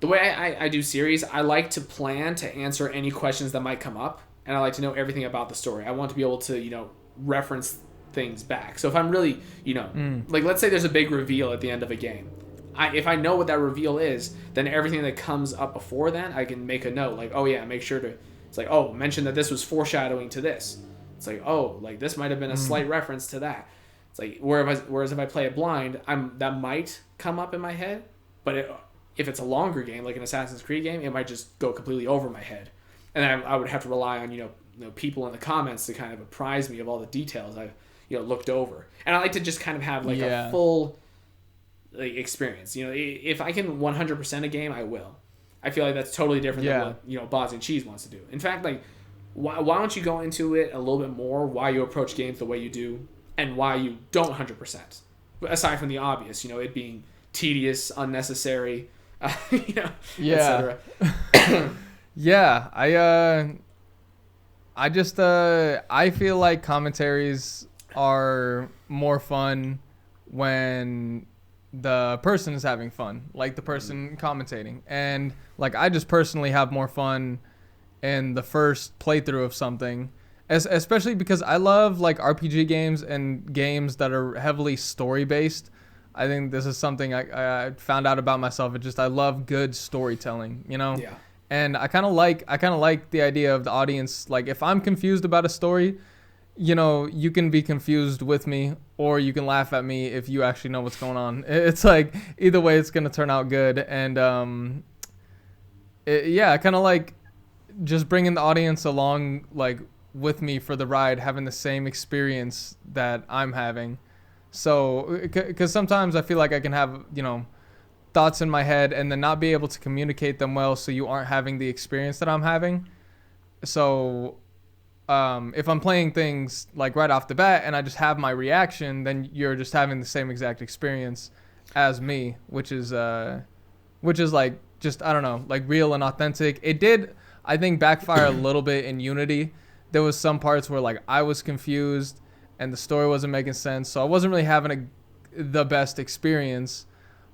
S1: way I do series, I like to plan to answer any questions that might come up. And I like to know everything about the story. I want to be able to, reference things back. So if I'm really, like let's say there's a big reveal at the end of a game. If I know what that reveal is, then everything that comes up before then, I can make a note. Like, oh yeah, make sure to, it's like, oh, mention that this was foreshadowing to this. It's like, oh, like this might have been a slight reference to that. It's like, whereas if I play it blind, that might come up in my head, but if it's a longer game, like an Assassin's Creed game, it might just go completely over my head. And I would have to rely on, people in the comments to kind of apprise me of all the details I've, looked over. And I like to just kind of have like a full experience. If I can 100% a game, I will. I feel like that's totally different than what, Bosniancheese wants to do. In fact, like, why don't you go into it a little bit more, why you approach games the way you do, and why you don't 100%. Aside from the obvious, it being tedious, unnecessary, etc.
S2: Yeah, I just I feel like commentaries are more fun when the person is having fun, like the person commentating. And like I just personally have more fun in the first playthrough of something, especially because I love like RPG games and games that are heavily story based. I think this is something I found out about myself. I love good storytelling,
S1: Yeah.
S2: And I kind of like the idea of the audience. Like if I'm confused about a story, you can be confused with me, or you can laugh at me if you actually know what's going on. It's like either way, it's gonna turn out good. And I kind of like just bringing the audience along, like with me for the ride, having the same experience that I'm having. So, because sometimes I feel like I can have thoughts in my head and then not be able to communicate them well, so you aren't having the experience that I'm having. So if I'm playing things like right off the bat and I just have my reaction, then you're just having the same exact experience as me, which is like just, I don't know, like real and authentic. It did, I think, backfire a little bit in Unity. There was some parts where like I was confused and the story wasn't making sense, so I wasn't really having the best experience.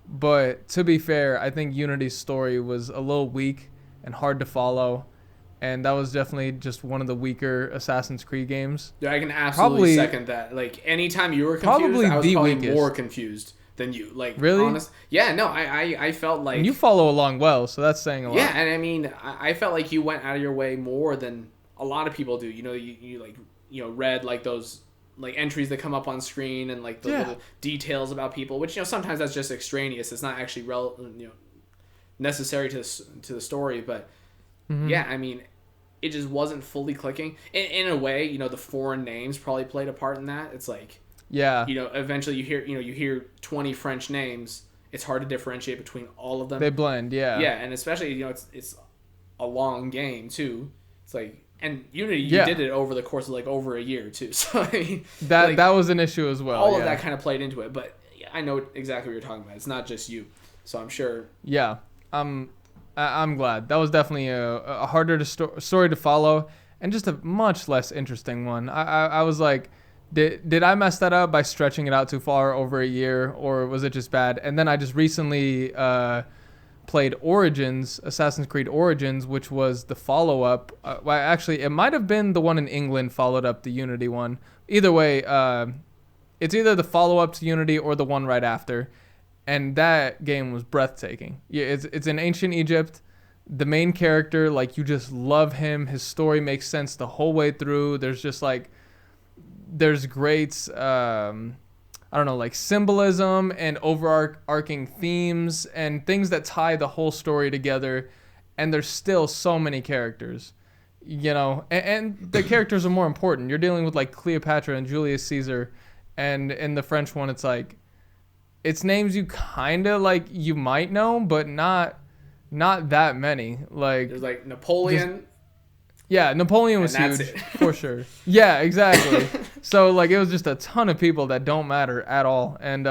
S2: But to be fair, I think Unity's story was a little weak and hard to follow. And that was definitely just one of the weaker Assassin's Creed games.
S1: Yeah, I can absolutely second that. Like, anytime you were confused, I was probably more confused than you. Like,
S2: really?
S1: Yeah, no, I felt like...
S2: And you follow along well, so that's saying a lot.
S1: Yeah, and I mean, I felt like you went out of your way more than a lot of people do. You read, like, those like entries that come up on screen and like the little details about people, which sometimes that's just extraneous. It's not actually necessary to the story, but yeah, I mean, it just wasn't fully clicking. In a way, the foreign names probably played a part in that. It's like, eventually you hear 20 French names. It's hard to differentiate between all of them.
S2: They blend, yeah.
S1: Yeah, and especially it's a long game too. It's like, and Unity, you did it over the course of like over a year too. So I mean,
S2: that was an issue as well.
S1: All of that kind of played into it, but I know exactly what you're talking about. It's not just you, so I'm sure.
S2: Yeah, I'm glad. That was definitely a harder story to follow, and just a much less interesting one. I was like, did I mess that up by stretching it out too far over a year, or was it just bad? And then I just recently played Assassin's Creed Origins, which was the follow-up. Well, actually, it might have been the one in England followed up the Unity one. Either way, it's either the follow-up to Unity or the one right after. And that game was breathtaking. Yeah, it's in ancient Egypt. The main character, like, you just love him. His story makes sense the whole way through. There's just like, there's great I don't know, like symbolism and overarching themes and things that tie the whole story together. And there's still so many characters, and the characters are more important. You're dealing with like Cleopatra and Julius Caesar. And in the French one, it's like, it's names you kind of like, you might know, but not that many. Like,
S1: there's like Napoleon.
S2: Napoleon was huge for sure. Yeah, exactly. So like, it was just a ton of people that don't matter at all, and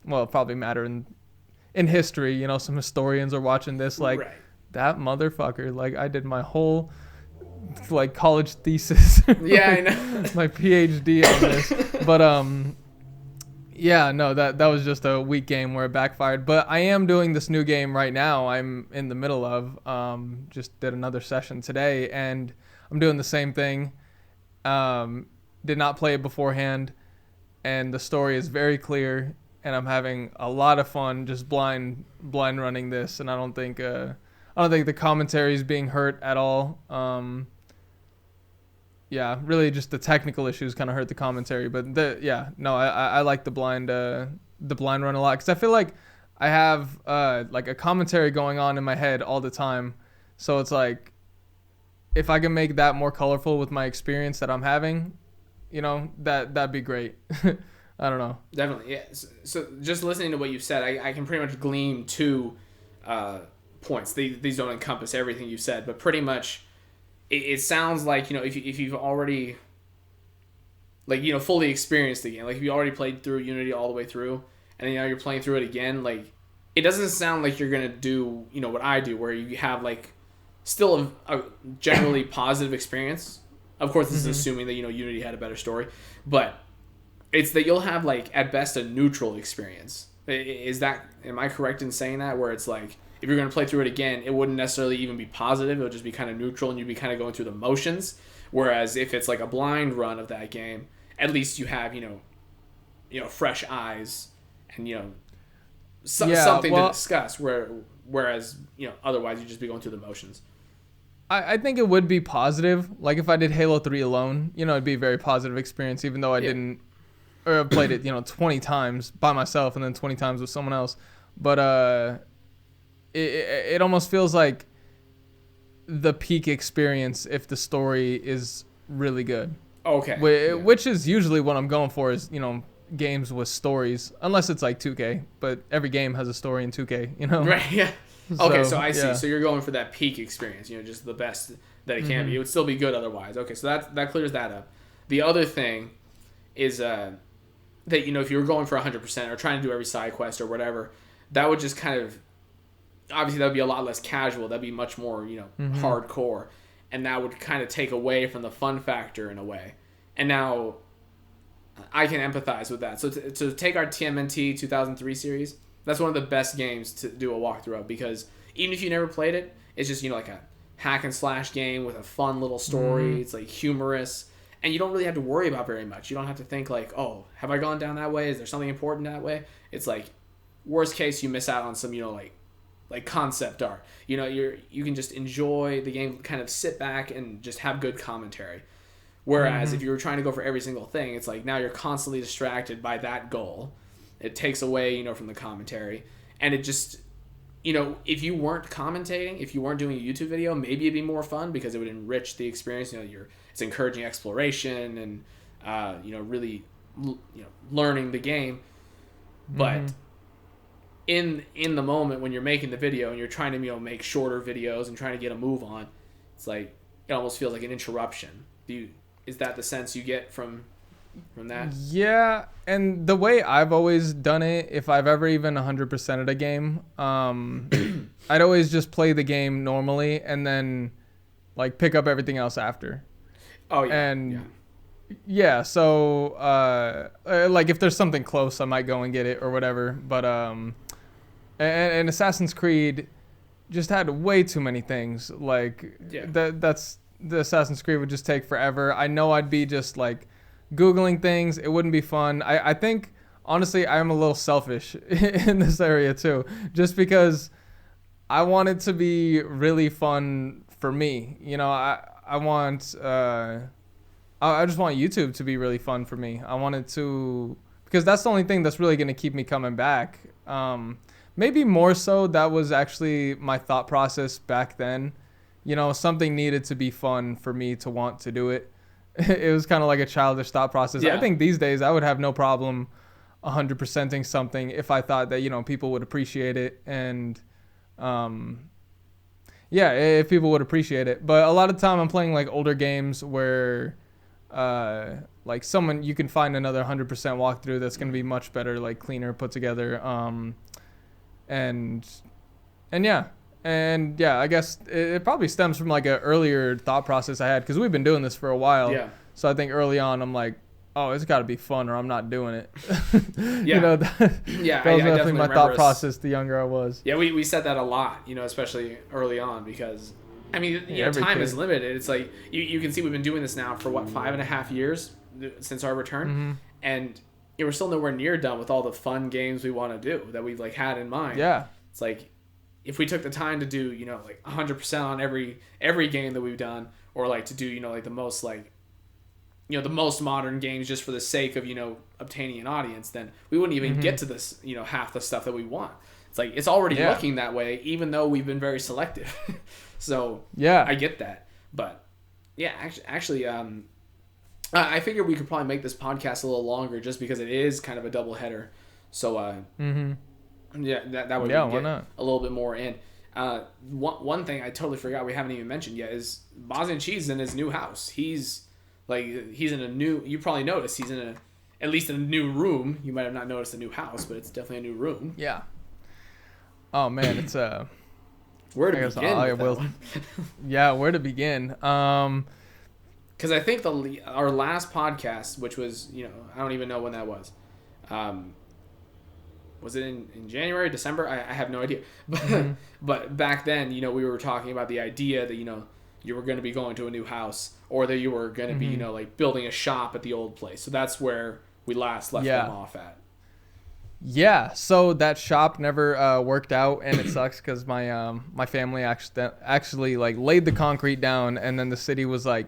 S2: probably matter in history. Some historians are watching this like, that motherfucker. Like, I did my whole like college thesis.
S1: Yeah, I know.
S2: My PhD on this, but that was just a weak game where it backfired. But I am doing this new game right now. I'm in the middle of just did another session today, and I'm doing the same thing. Did not play it beforehand, and the story is very clear, and I'm having a lot of fun just blind running this, and I don't think the commentary is being hurt at all. Really just the technical issues kind of hurt the commentary, but I like the blind run a lot, because I feel like I have like a commentary going on in my head all the time. So it's like, if I can make that more colorful with my experience that I'm having, that'd be great. I don't know.
S1: Definitely, yeah. So just listening to what you've said, I can pretty much glean two points. These don't encompass everything you've said, but pretty much it sounds like, if you've already like, fully experienced the game, like if you already played through Unity all the way through, and then you're playing through it again, like, it doesn't sound like you're gonna do what I do, where you have like still a generally positive experience. Of course, this is assuming that Unity had a better story, but it's that you'll have like at best a neutral experience. Am I correct in saying that? Where it's like, if you're going to play through it again, it wouldn't necessarily even be positive. It would just be kind of neutral, and you'd be kind of going through the motions. Whereas if it's like a blind run of that game, at least you have fresh eyes and something to discuss. Whereas otherwise you'd just be going through the motions.
S2: I think it would be positive. Like, if I did Halo 3 alone, it'd be a very positive experience, even though I didn't, or played it 20 times by myself and then 20 times with someone else. But it almost feels like the peak experience if the story is really good.
S1: Okay.
S2: Which is usually what I'm going for, is games with stories, unless it's like 2K, but every game has a story in 2K,
S1: Right, yeah. Okay, so I see. Yeah. So you're going for that peak experience, just the best that it can be. It would still be good otherwise. Okay, so that clears that up. The other thing is that, if you were going for 100% or trying to do every side quest or whatever, that would just kind of, obviously that would be a lot less casual. That'd be much more, hardcore. And that would kind of take away from the fun factor in a way. And now I can empathize with that. So to take our TMNT 2003 series, that's one of the best games to do a walkthrough of, because even if you never played it, it's just, like a hack and slash game with a fun little story. It's like humorous, and you don't really have to worry about very much. You don't have to think like, oh, have I gone down that way? Is there something important that way? It's like, worst case, you miss out on some, like concept art. You can just enjoy the game, kind of sit back and just have good commentary. Whereas if you were trying to go for every single thing, it's like now you're constantly distracted by that goal. It takes away, from the commentary. And it just, if you weren't commentating, if you weren't doing a YouTube video, maybe it'd be more fun because it would enrich the experience. It's encouraging exploration and, really, learning the game. But in the moment when you're making the video and you're trying to, make shorter videos and trying to get a move on, it's like, it almost feels like an interruption. Is that the sense you get from that?
S2: Yeah, and the way I've always done it, if I've ever even 100%ed a game, I'd always just play the game normally and then like pick up everything else after.
S1: Oh yeah.
S2: And yeah, so like if there's something close, I might go and get it or whatever. But and Assassin's Creed just had way too many things. Like that's the Assassin's Creed would just take forever. I know I'd be just like Googling things. It wouldn't be fun. I think, honestly, I'm a little selfish in this area too, just because I want it to be really fun for me. I want, I just want YouTube to be really fun for me. I want it to, because that's the only thing that's really going to keep me coming back. Maybe more so that was actually my thought process back then. Something needed to be fun for me to want to do it. It was kind of like a childish thought process. Yeah. I think these days I would have no problem 100%ing something if I thought that, people would appreciate it. And, if people would appreciate it. But a lot of the time I'm playing like older games where, like you can find another 100% walkthrough that's going to be much better, like cleaner, put together. And I guess it probably stems from like an earlier thought process I had because we've been doing this for a while. Yeah. So I think early on I'm like, oh, it's got to be fun or I'm not doing it. That was definitely my thought process the younger I was.
S1: Yeah, we said that a lot, especially early on because, time is limited. It's like you can see we've been doing this now for 5.5 years since our return. And we're still nowhere near done with all the fun games we want to do that we've like had in mind.
S2: Yeah.
S1: It's like, if we took the time to do, like 100% on every game that we've done, or like to do, like the most like, the most modern games just for the sake of, obtaining an audience, then we wouldn't even get to this, half the stuff that we want. It's like, it's already looking that way, even though we've been very selective. So yeah, I get that. But yeah, actually, I figured we could probably make this podcast a little longer just because it is kind of a double header. So, yeah, that would
S2: why not?
S1: A little bit more in. One thing I totally forgot we haven't even mentioned yet is Bosniancheese in his new house. He's in a new. You probably noticed he's at least in a new room. You might have not noticed a new house, but it's definitely a new room.
S2: Yeah. Oh man, it's
S1: where to begin?
S2: Yeah, where to begin?
S1: Because I think our last podcast, which was I don't even know when that was. Was it in January, December? I have no idea. But but back then, we were talking about the idea that, you were going to be going to a new house or that you were going to be, like building a shop at the old place. So that's where we last left them off at. Yeah.
S2: So that shop never worked out, and it sucks because my family actually like laid the concrete down, and then the city was like,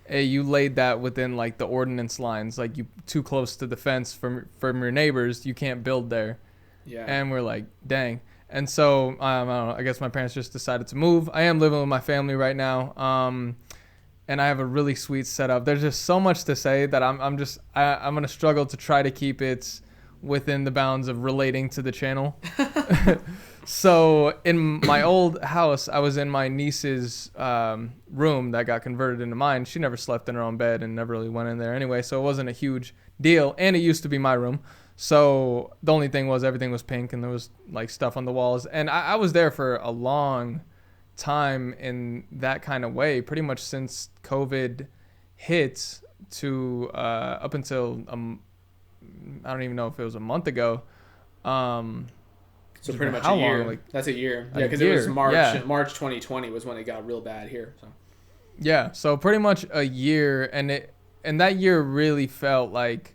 S2: hey, you laid that within like the ordinance lines, like you too close to the fence from your neighbors, you can't build there. Yeah. And we're like, dang. And so I don't know, I guess my parents just decided to move. I am living with my family right now, and I have a really sweet setup. There's just so much to say that I'm gonna struggle to try to keep it within the bounds of relating to the channel. So in my old house, I was in my niece's room that got converted into mine. She never slept in her own bed and never really went in there anyway, so it wasn't a huge deal. And it used to be my room. So the only thing was everything was pink and there was like stuff on the walls. And I was there for a long time in that kind of way, pretty much since COVID hit to up until I don't even know if it was a month ago.
S1: So pretty much a year. Long? That's a year. Yeah, because it was March 2020 was when it got real bad here. So.
S2: Yeah, so pretty much a year, and that year really felt like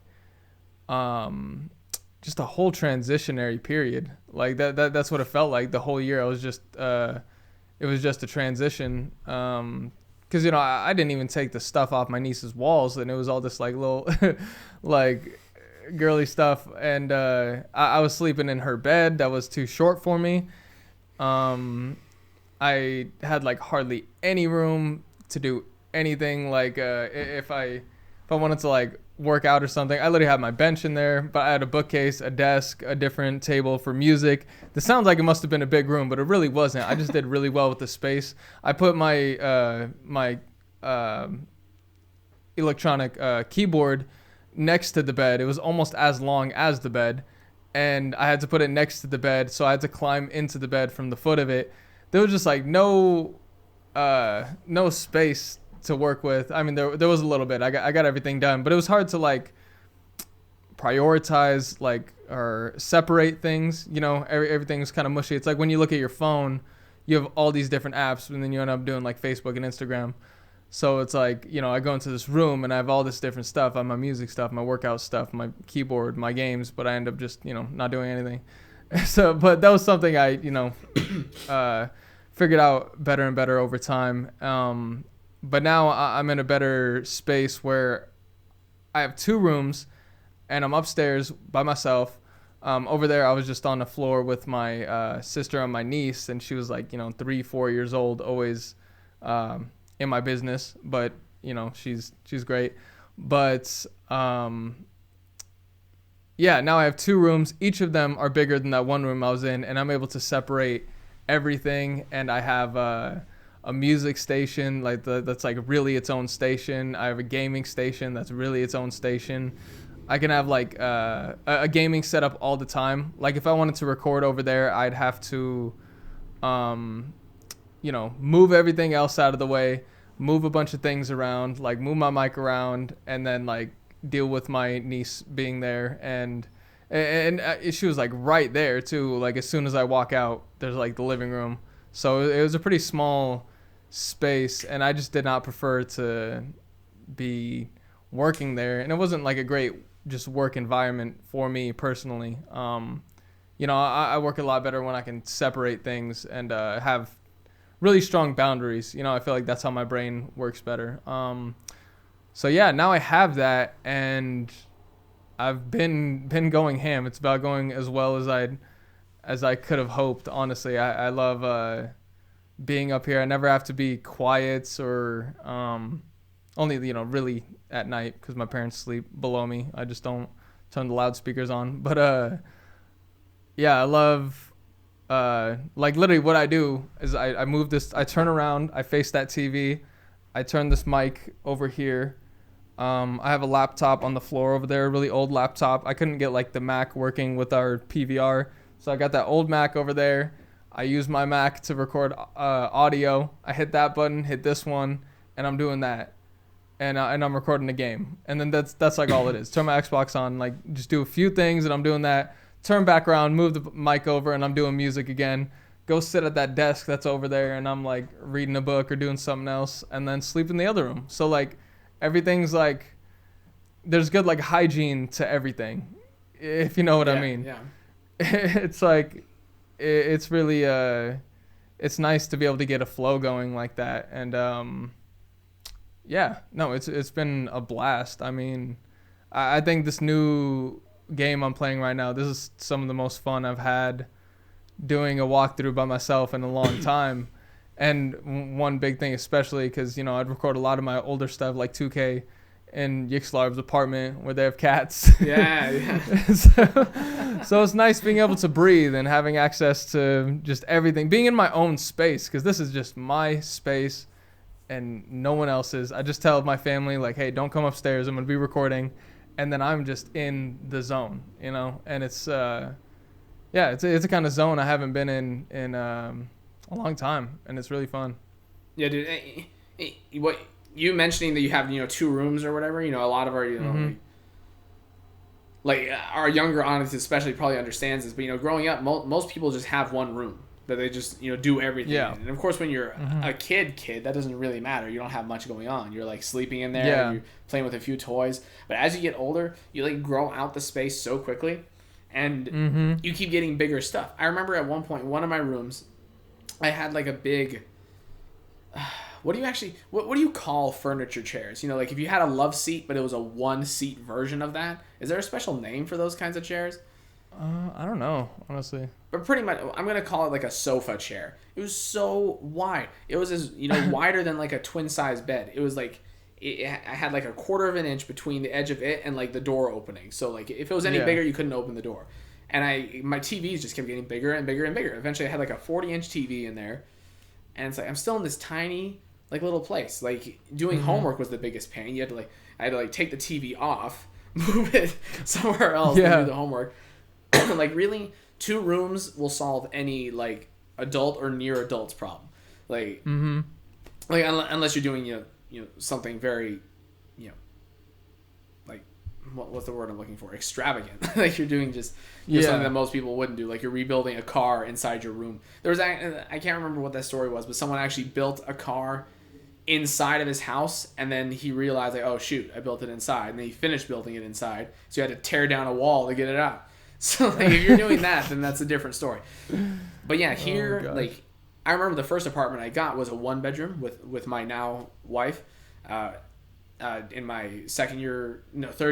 S2: just a whole transitionary period. Like that's what it felt like the whole year. I was just it was just a transition because I didn't even take the stuff off my niece's walls, and it was all this like little like girly stuff, and I was sleeping in her bed that was too short for me. I had like hardly any room to do anything. Like if I wanted to like work out or something, I literally had my bench in there, but I had a bookcase, a desk, a different table for music. This sounds like it must have been a big room, but it really wasn't. I just did really well with the space. I put my electronic keyboard next to the bed. It was almost as long as the bed, and I had to put it next to the bed, so I had to climb into the bed from the foot of it. There was just like no space to work with. I mean, there was a little bit. I got everything done, but it was hard to like prioritize like or separate things. Everything's kind of mushy. It's like when you look at your phone, you have all these different apps, and then you end up doing like Facebook and Instagram. So it's like, I go into this room and I have all this different stuff. I have my music stuff, my workout stuff, my keyboard, my games, but I end up just, not doing anything. So, but that was something I, figured out better and better over time. But now I'm in a better space where I have 2 rooms and I'm upstairs by myself. Over there, I was just on the floor with my sister and my niece, and she was like, 3-4 years old, always in my business, but she's great. But now I have 2 rooms. Each of them are bigger than that one room I was in, and I'm able to separate everything. And I have a music station that's like really its own station. I have a gaming station that's really its own station. I can have like a gaming setup all the time. Like if I wanted to record over there, I'd have to move everything else out of the way, move a bunch of things around, like move my mic around, and then like deal with my niece being there. And she was like right there too. Like as soon as I walk out, there's like the living room. So it was a pretty small space, and I just did not prefer to be working there. And it wasn't like a great just work environment for me personally. I work a lot better when I can separate things and have really strong boundaries. I feel like that's how my brain works better. So yeah, now I have that, and I've been going ham. It's about going as well as I could have hoped. Honestly, I love being up here. I never have to be quiet or only really at night because my parents sleep below me. I just don't turn the loudspeakers on. But I love like literally what I do is I move this. I turn around. I face that TV. I turn this mic over here. I have a laptop on the floor over there, a really old laptop. I couldn't get like the Mac working with our PVR, so I got that old Mac over there. I use my Mac to record audio. I hit that button, hit this one, and I'm doing that. And I'm recording a game. And then that's like all it is. Turn my Xbox on, like just do a few things, and I'm doing that. Turn back around, move the mic over, and I'm doing music again. Go sit at that desk that's over there, and I'm like reading a book or doing something else, and then sleep in the other room. So like everything's like, there's good like hygiene to everything, if you know what I mean. Yeah. It's like, it's really it's nice to be able to get a flow going like that. And it's been a blast. I mean, I think this new game I'm playing right now, this is some of the most fun I've had doing a walkthrough by myself in a long time. And one big thing, especially because, I'd record a lot of my older stuff like 2K in Yxlarb's apartment where they have cats.
S1: Yeah.
S2: So it's nice being able to breathe and having access to just everything, being in my own space, because this is just my space and no one else's. I just tell my family, like, hey, don't come upstairs. I'm going to be recording. And then I'm just in the zone, and it's, it's a kind of zone I haven't been in a long time, and it's really fun.
S1: Yeah, dude. What you mentioning that you have 2 rooms or whatever, a lot of our like our younger audience especially probably understands this, but growing up most people just have one room that they just do everything in. And of course when you're a kid that doesn't really matter. You don't have much going on. You're like sleeping in there, you're playing with a few toys. But as you get older, you like grow out the space so quickly, and you keep getting bigger stuff. I remember at one point, one of my rooms, I had like a big, what do you call furniture chairs? You know, like if you had a love seat, but it was a 1-seat version of that. Is there a special name for those kinds of chairs?
S2: I don't know, honestly.
S1: But pretty much, I'm gonna call it like a sofa chair. It was so wide. It was as wider than like a twin size bed. It was like I had like a 1/4 of an inch between the edge of it and like the door opening. So like if it was any bigger, you couldn't open the door. And my TVs just kept getting bigger and bigger and bigger. Eventually, I had like a 40-inch TV in there, and it's like I'm still in this tiny like little place. Like doing homework was the biggest pain. I had to take the TV off, move it somewhere else, and do the homework. Like really, 2 rooms will solve any like adult or near adult's problem. Like, like unless you're doing something very, like what's the word I'm looking for? Extravagant. Like you're doing just something that most people wouldn't do. Like you're rebuilding a car inside your room. I can't remember what that story was, but someone actually built a car inside of his house, and then he realized like, oh shoot, I built it inside, and then he finished building it inside, so he had to tear down a wall to get it out. So like, if you're doing that, then that's a different story. But yeah, here like I remember the first apartment I got was a 1-bedroom with my now wife, in my third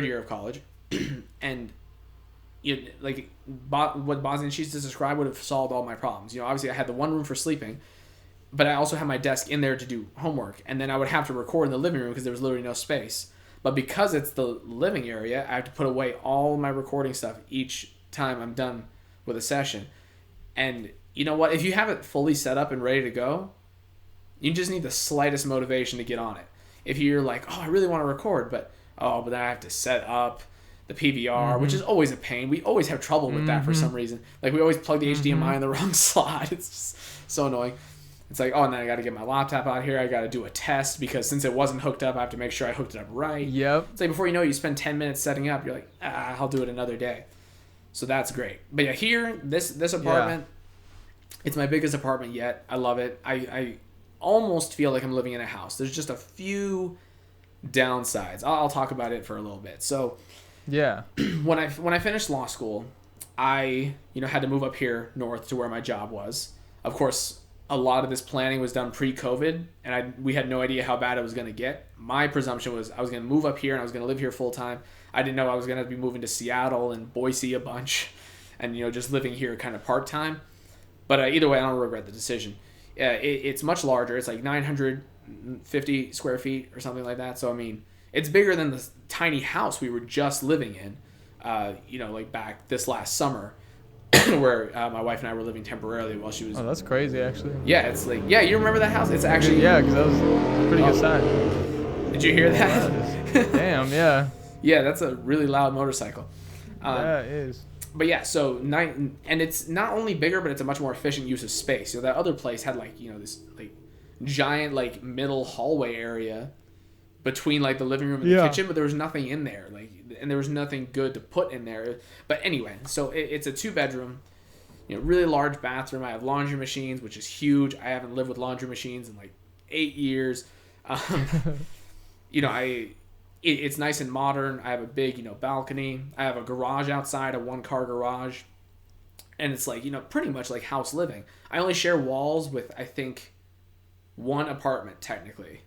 S1: year of college, and what Bosniancheese just described would have solved all my problems. Obviously I had the 1 room for sleeping, but I also had my desk in there to do homework, and then I would have to record in the living room because there was literally no space. But because it's the living area, I have to put away all my recording stuff each time I'm done with a session. And you know what? If you have it fully set up and ready to go, you just need the slightest motivation to get on it. If you're like, oh, I really want to record, but then I have to set up the PVR, which is always a pain. We always have trouble with that for some reason. Like we always plug the HDMI in the wrong slot. It's just so annoying. It's like, and then I got to get my laptop out here. I got to do a test because since it wasn't hooked up, I have to make sure I hooked it up right.
S2: Yep.
S1: It's like before you know it, you spend 10 minutes setting up. You're like, I'll do it another day. So that's great. But yeah, here, this apartment, it's my biggest apartment yet. I love it. I almost feel like I'm living in a house. There's just a few downsides. I'll talk about it for a little bit. So
S2: yeah,
S1: when I finished law school, I had to move up here north to where my job was. Of course, a lot of this planning was done pre-COVID, and we had no idea how bad it was going to get. My presumption was I was going to move up here and I was going to live here full time. I didn't know I was going to be moving to Seattle and Boise a bunch, and just living here kind of part time. But either way, I don't regret the decision. It's much larger. It's like 950 square feet or something like that. So I mean, it's bigger than the tiny house we were just living in. Like back this last summer. Where my wife and I were living temporarily while she was...
S2: Oh, that's crazy, actually.
S1: Yeah, it's like... Yeah, you remember that house? It's actually...
S2: Yeah, because that was a pretty good sign.
S1: Did you hear that?
S2: Damn, yeah.
S1: Yeah, that's a really loud motorcycle.
S2: Yeah, it is.
S1: But yeah, so... And it's not only bigger, but it's a much more efficient use of space. That other place had this giant middle hallway area between the living room and the kitchen, but there was nothing in there. And there was nothing good to put in there. But anyway, so it's a 2-bedroom, really large bathroom. I have laundry machines, which is huge. I haven't lived with laundry machines in 8 years. It's nice and modern. I have a big, balcony. I have a garage outside, a 1-car garage. And it's pretty much like house living. I only share walls with, I think, 1 apartment technically.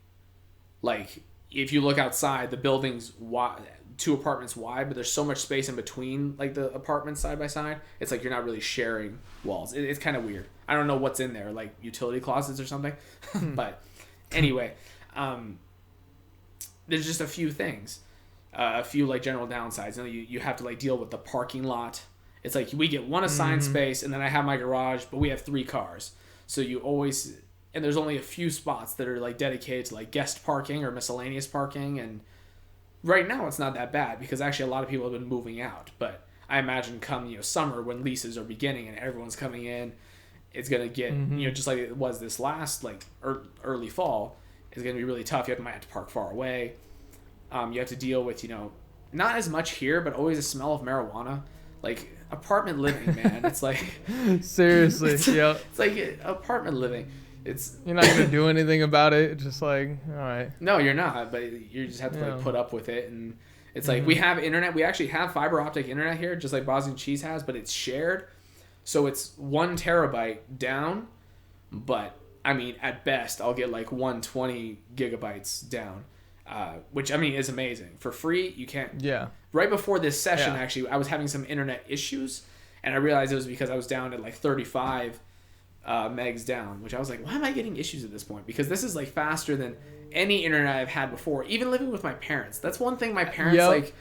S1: If you look outside, the building's wide, 2 apartments wide, but there's so much space in between the apartments side by side. It's you're not really sharing walls. It's kind of weird. I don't know what's in there, utility closets or something. But anyway, there's just a few things, a few general downsides. You have to deal with the parking lot. It's we get 1 assigned space, and then I have my garage, but we have 3 cars. So you always... And there's only a few spots that are dedicated to guest parking or miscellaneous parking, and right now it's not that bad because actually a lot of people have been moving out. But I imagine come summer when leases are beginning and everyone's coming in, it's gonna get just like it was this last early fall. It's gonna be really tough. You might have to park far away. You have to deal with not as much here, but always a smell of marijuana. Apartment living, man. It's
S2: seriously, yeah.
S1: It's apartment living.
S2: You're not gonna do anything about it. It's just all right.
S1: No, you're not. But you just have to put up with it, and it's we have internet. We actually have fiber optic internet here, just like Bosniancheese has, but it's shared, so it's 1 terabyte down, but I mean, at best, I'll get like 120 gigabytes down, which I mean is amazing. For free, you can't.
S2: Yeah.
S1: Right before this session,
S2: Yeah.
S1: actually, I was having some internet issues, and I realized it was because I was down at like 35 megs down, which I was like, why am I getting issues at this point? Because this is like faster than any internet I've had before, even living with my parents. That's one thing my parents like.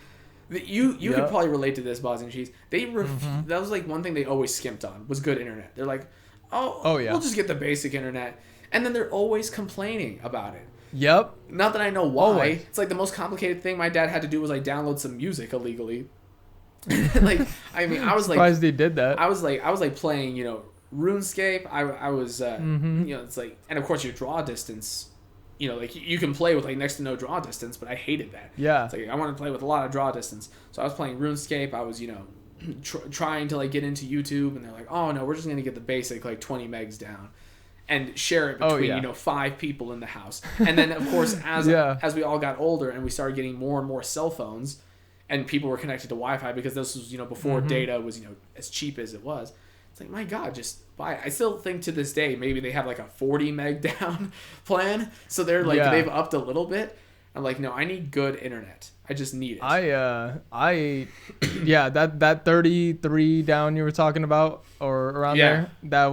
S1: You could probably relate to this, Bosniancheese. That was like one thing they always skimped on was good internet. They're like, oh yeah, we'll just get the basic internet, and then they're always complaining about it.
S2: Yep.
S1: Not that I know why. Always. It's like the most complicated thing my dad had to do was like download some music illegally. Like, I mean, I was like,
S2: surprised he did that.
S1: I was like playing, RuneScape. I was, it's like, and of course your draw distance. Like you can play with like next to no draw distance, but I hated that.
S2: Yeah.
S1: It's like I wanted to play with a lot of draw distance. So I was playing RuneScape. I was, trying to like get into YouTube, and they're like, oh no, we're just going to get the basic like 20 megs down and share it between, 5 people in the house. And then of course, as we all got older and we started getting more and more cell phones and people were connected to Wi-Fi, because this was, before data was, as cheap as it was. It's like, my God, just buy it. I still think to this day, maybe they have like a 40 meg down plan. So they're like, they've upped a little bit. I'm like, no, I need good internet. I just need it.
S2: That 33 down you were talking about, or around there, that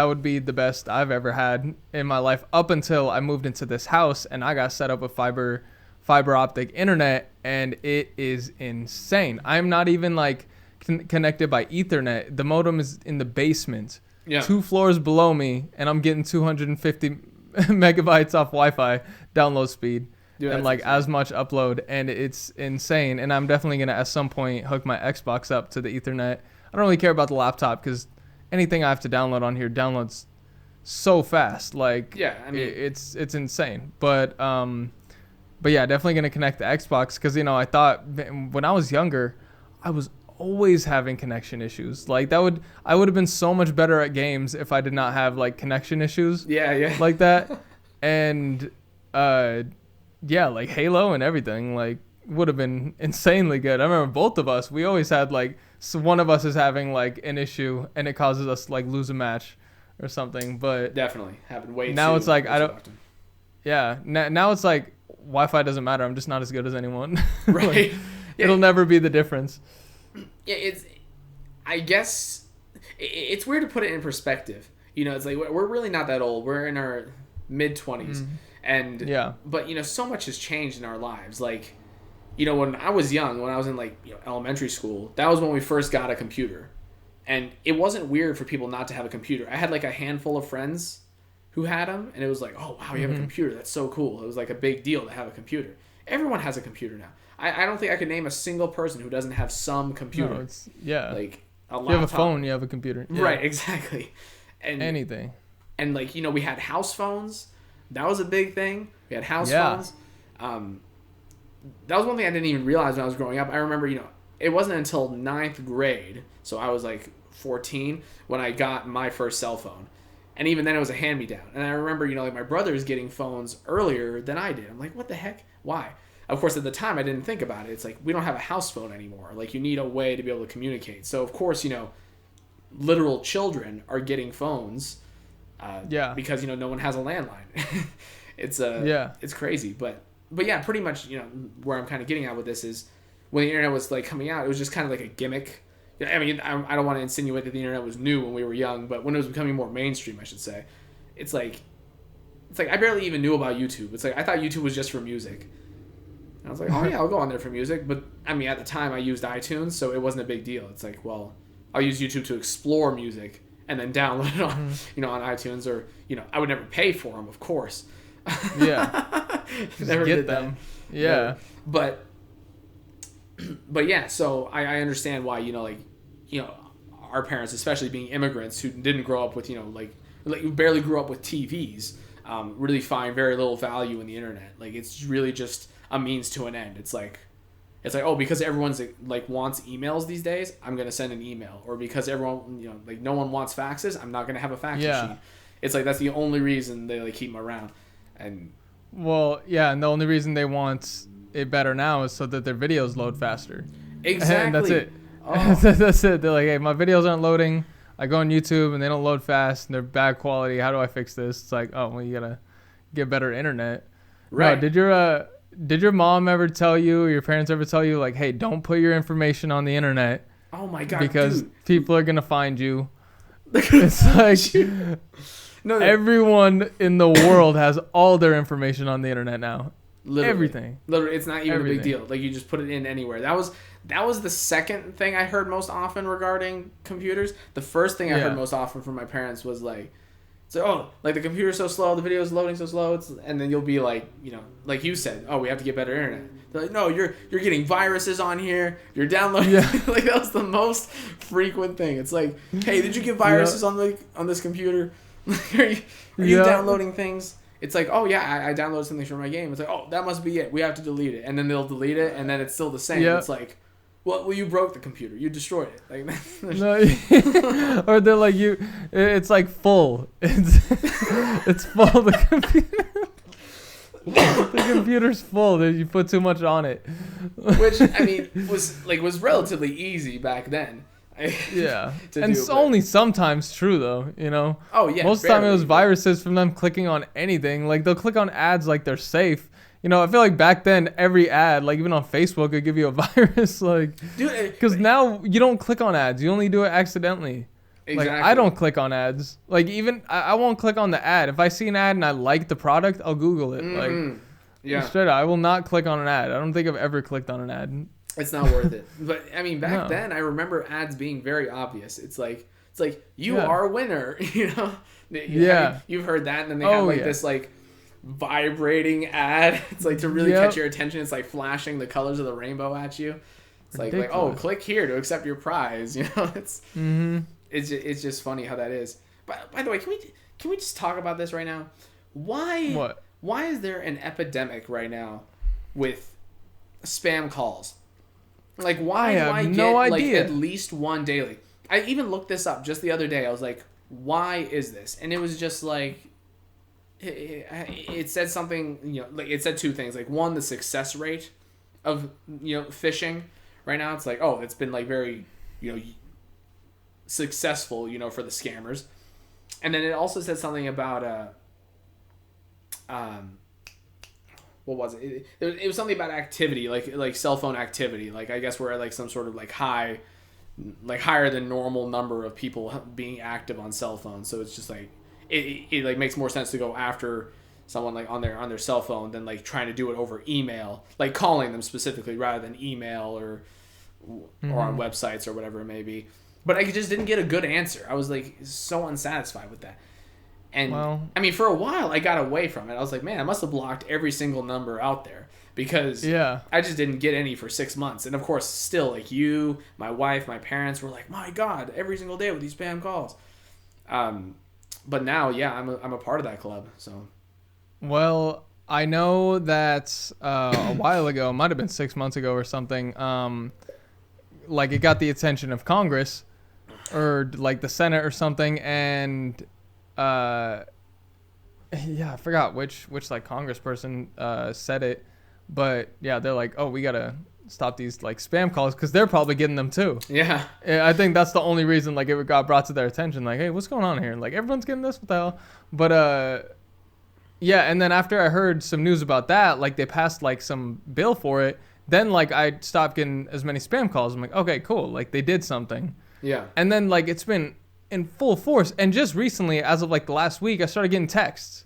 S2: would be the best I've ever had in my life, up until I moved into this house and I got set up with fiber optic internet, and it is insane. I'm not even like connected by Ethernet. The modem is in the basement, 2 floors below me, and I'm getting 250 megabytes off Wi-Fi download speed. Dude, and like insane. As much upload, and it's insane. And I'm definitely gonna at some point hook my Xbox up to the Ethernet. I don't really care about the laptop, because anything I have to download on here downloads so fast. Like, I mean, it's insane. But yeah, definitely gonna connect the Xbox, because I thought when I was younger, I was always having connection issues. Like I would have been so much better at games if I did not have like connection issues. Yeah. Like that, and like Halo and everything, like would have been insanely good. I remember both of us, we always had like, so one of us is having like an issue and it causes us to like lose a match or something. But
S1: definitely happened way
S2: now
S1: too
S2: it's like
S1: often.
S2: Now it's like Wi-Fi doesn't matter. I'm just not as good as anyone.
S1: Right.
S2: Like, it'll never be the difference.
S1: Yeah, I guess it's weird to put it in perspective. It's like we're really not that old. We're in our mid-20s. And but so much has changed in our lives. Like, when I was young, when I was in like elementary school, that was when we first got a computer, and it wasn't weird for people not to have a computer. I had like a handful of friends who had them, and it was like, oh wow, you have a computer, that's so cool. It was like a big deal to have a computer. Everyone has a computer now. I don't think I could name a single person who doesn't have some computer. Like a laptop.
S2: You have a phone, you have a computer.
S1: Right, exactly. And
S2: anything.
S1: And like we had house phones. That was a big thing. We had house phones. That was one thing I didn't even realize when I was growing up. I remember, it wasn't until 9th grade, so I was like 14, when I got my first cell phone. And even then it was a hand-me-down. And I remember, like my brother's getting phones earlier than I did. I'm like, what the heck? Why? Of course, at the time, I didn't think about it. It's like, we don't have a house phone anymore. Like, you need a way to be able to communicate. So, of course, literal children are getting phones. Because no one has a landline. It's crazy, but yeah, pretty much where I'm kind of getting at with this is when the internet was like coming out, it was just kind of like a gimmick. I mean, I don't want to insinuate that the internet was new when we were young, but when it was becoming more mainstream, I should say, it's like I barely even knew about YouTube. It's like I thought YouTube was just for music. And I was like, oh yeah, I'll go on there for music, but I mean at the time I used iTunes, so it wasn't a big deal. It's like, well, I'll use YouTube to explore music and then download it on, on iTunes, or, I would never pay for them, of course.
S2: Yeah.
S1: Never
S2: get
S1: did
S2: them.
S1: That.
S2: Yeah.
S1: But yeah, so I understand why, our parents, especially being immigrants who didn't grow up with, like barely grew up with TVs, really find very little value in the internet. Like, it's really just a means to an end. It's like, oh, because everyone's like wants emails these days, I'm gonna send an email. Or because everyone, like no one wants faxes, I'm not gonna have a fax machine. It's like that's the only reason they like keep them around. And
S2: and the only reason they want it better now is so that their videos load faster.
S1: Exactly.
S2: And that's it.
S1: Oh.
S2: That's it. They're like, hey, my videos aren't loading. I go on YouTube and they don't load fast and they're bad quality. How do I fix this? It's like, oh, well, you gotta get better internet.
S1: Right.
S2: No, did your mom ever tell you, or your parents ever tell you, like, hey, don't put your information on the internet?
S1: Oh my God,
S2: because
S1: dude.
S2: people are gonna find you. It's like
S1: no,
S2: everyone in the world has all their information on the internet now.
S1: Literally.
S2: Everything.
S1: Literally, it's not even
S2: Everything.
S1: a big deal. Like, you just put it in anywhere. That was the second thing I heard most often regarding computers. The first thing I heard most often from my parents was like, so, oh, like the computer's so slow, the video's loading so slow, and then you'll be like, you know, like you said, oh, we have to get better internet. They're like, no, you're getting viruses on here, you're downloading. Like, that was the most frequent thing. It's like, hey, did you get viruses on this computer? Are you downloading things? It's like, oh yeah, I downloaded something from my game. It's like, oh, that must be it. We have to delete it, and then they'll delete it, and then it's still the same. It's like, well, you broke the computer. You destroyed it. Like,
S2: no, or they're like it's like full. It's full. The computer's full. You put too much on it.
S1: Which, I mean, was relatively easy back then.
S2: Yeah, and it's only sometimes true though, you know.
S1: Oh yeah.
S2: Most of the time it was viruses from them clicking on anything. Like they'll click on ads like they're safe. You know, I feel like back then every ad, like even on Facebook, would give you a virus. Like, because now you don't click on ads. You only do it accidentally. Exactly. Like I don't click on ads. Like even I won't click on the ad. If I see an ad and I like the product, I'll Google it. Like, straight up, I will not click on an ad. I don't think I've ever clicked on an ad.
S1: It's not worth it. But I mean, back then, I remember ads being very obvious. It's like you are a winner, you know.
S2: Yeah,
S1: you've heard that, and then they have this like vibrating ad. It's like to really catch your attention. It's like flashing the colors of the rainbow at you. It's like oh, click here to accept your prize. You know, it's just funny how that is. But by the way, can we just talk about this right now? Why is there an epidemic right now with spam calls? Like, why do I get like at least one daily? I even looked this up just the other day. I was like, why is this? And it was just like, it said something, you know, like it said two things. Like, one, the success rate of, you know, phishing right now. It's like, oh, it's been like very, you know, successful, you know, for the scammers. And then it also said something about, what was it? It was something about activity, like cell phone activity. Like, I guess we're at like some sort of like higher than normal number of people being active on cell phones. So it's just like it like makes more sense to go after someone like on their cell phone than like trying to do it over email, like calling them specifically rather than email or on websites or whatever it may be. But I just didn't get a good answer. I was like so unsatisfied with that. And I mean, for a while, I got away from it. I was like, man, I must have blocked every single number out there because I just didn't get any for 6 months. And of course, still, like you, my wife, my parents were like, my God, every single day with these spam calls. But now, I'm a part of that club. So,
S2: well, I know that a while ago, it might have been 6 months ago or something. Like it got the attention of Congress or like the Senate or something, and. I forgot which like congressperson said it, but they're like, oh, we gotta stop these like spam calls because they're probably getting them too. I think that's the only reason like it got brought to their attention, like, hey, what's going on here? Like, everyone's getting this, what the hell? But and then after I heard some news about that, like they passed like some bill for it, then like I stopped getting as many spam calls. I'm like, okay, cool, like they did something. And then like it's been in full force, and just recently, as of like the last week, I started getting texts.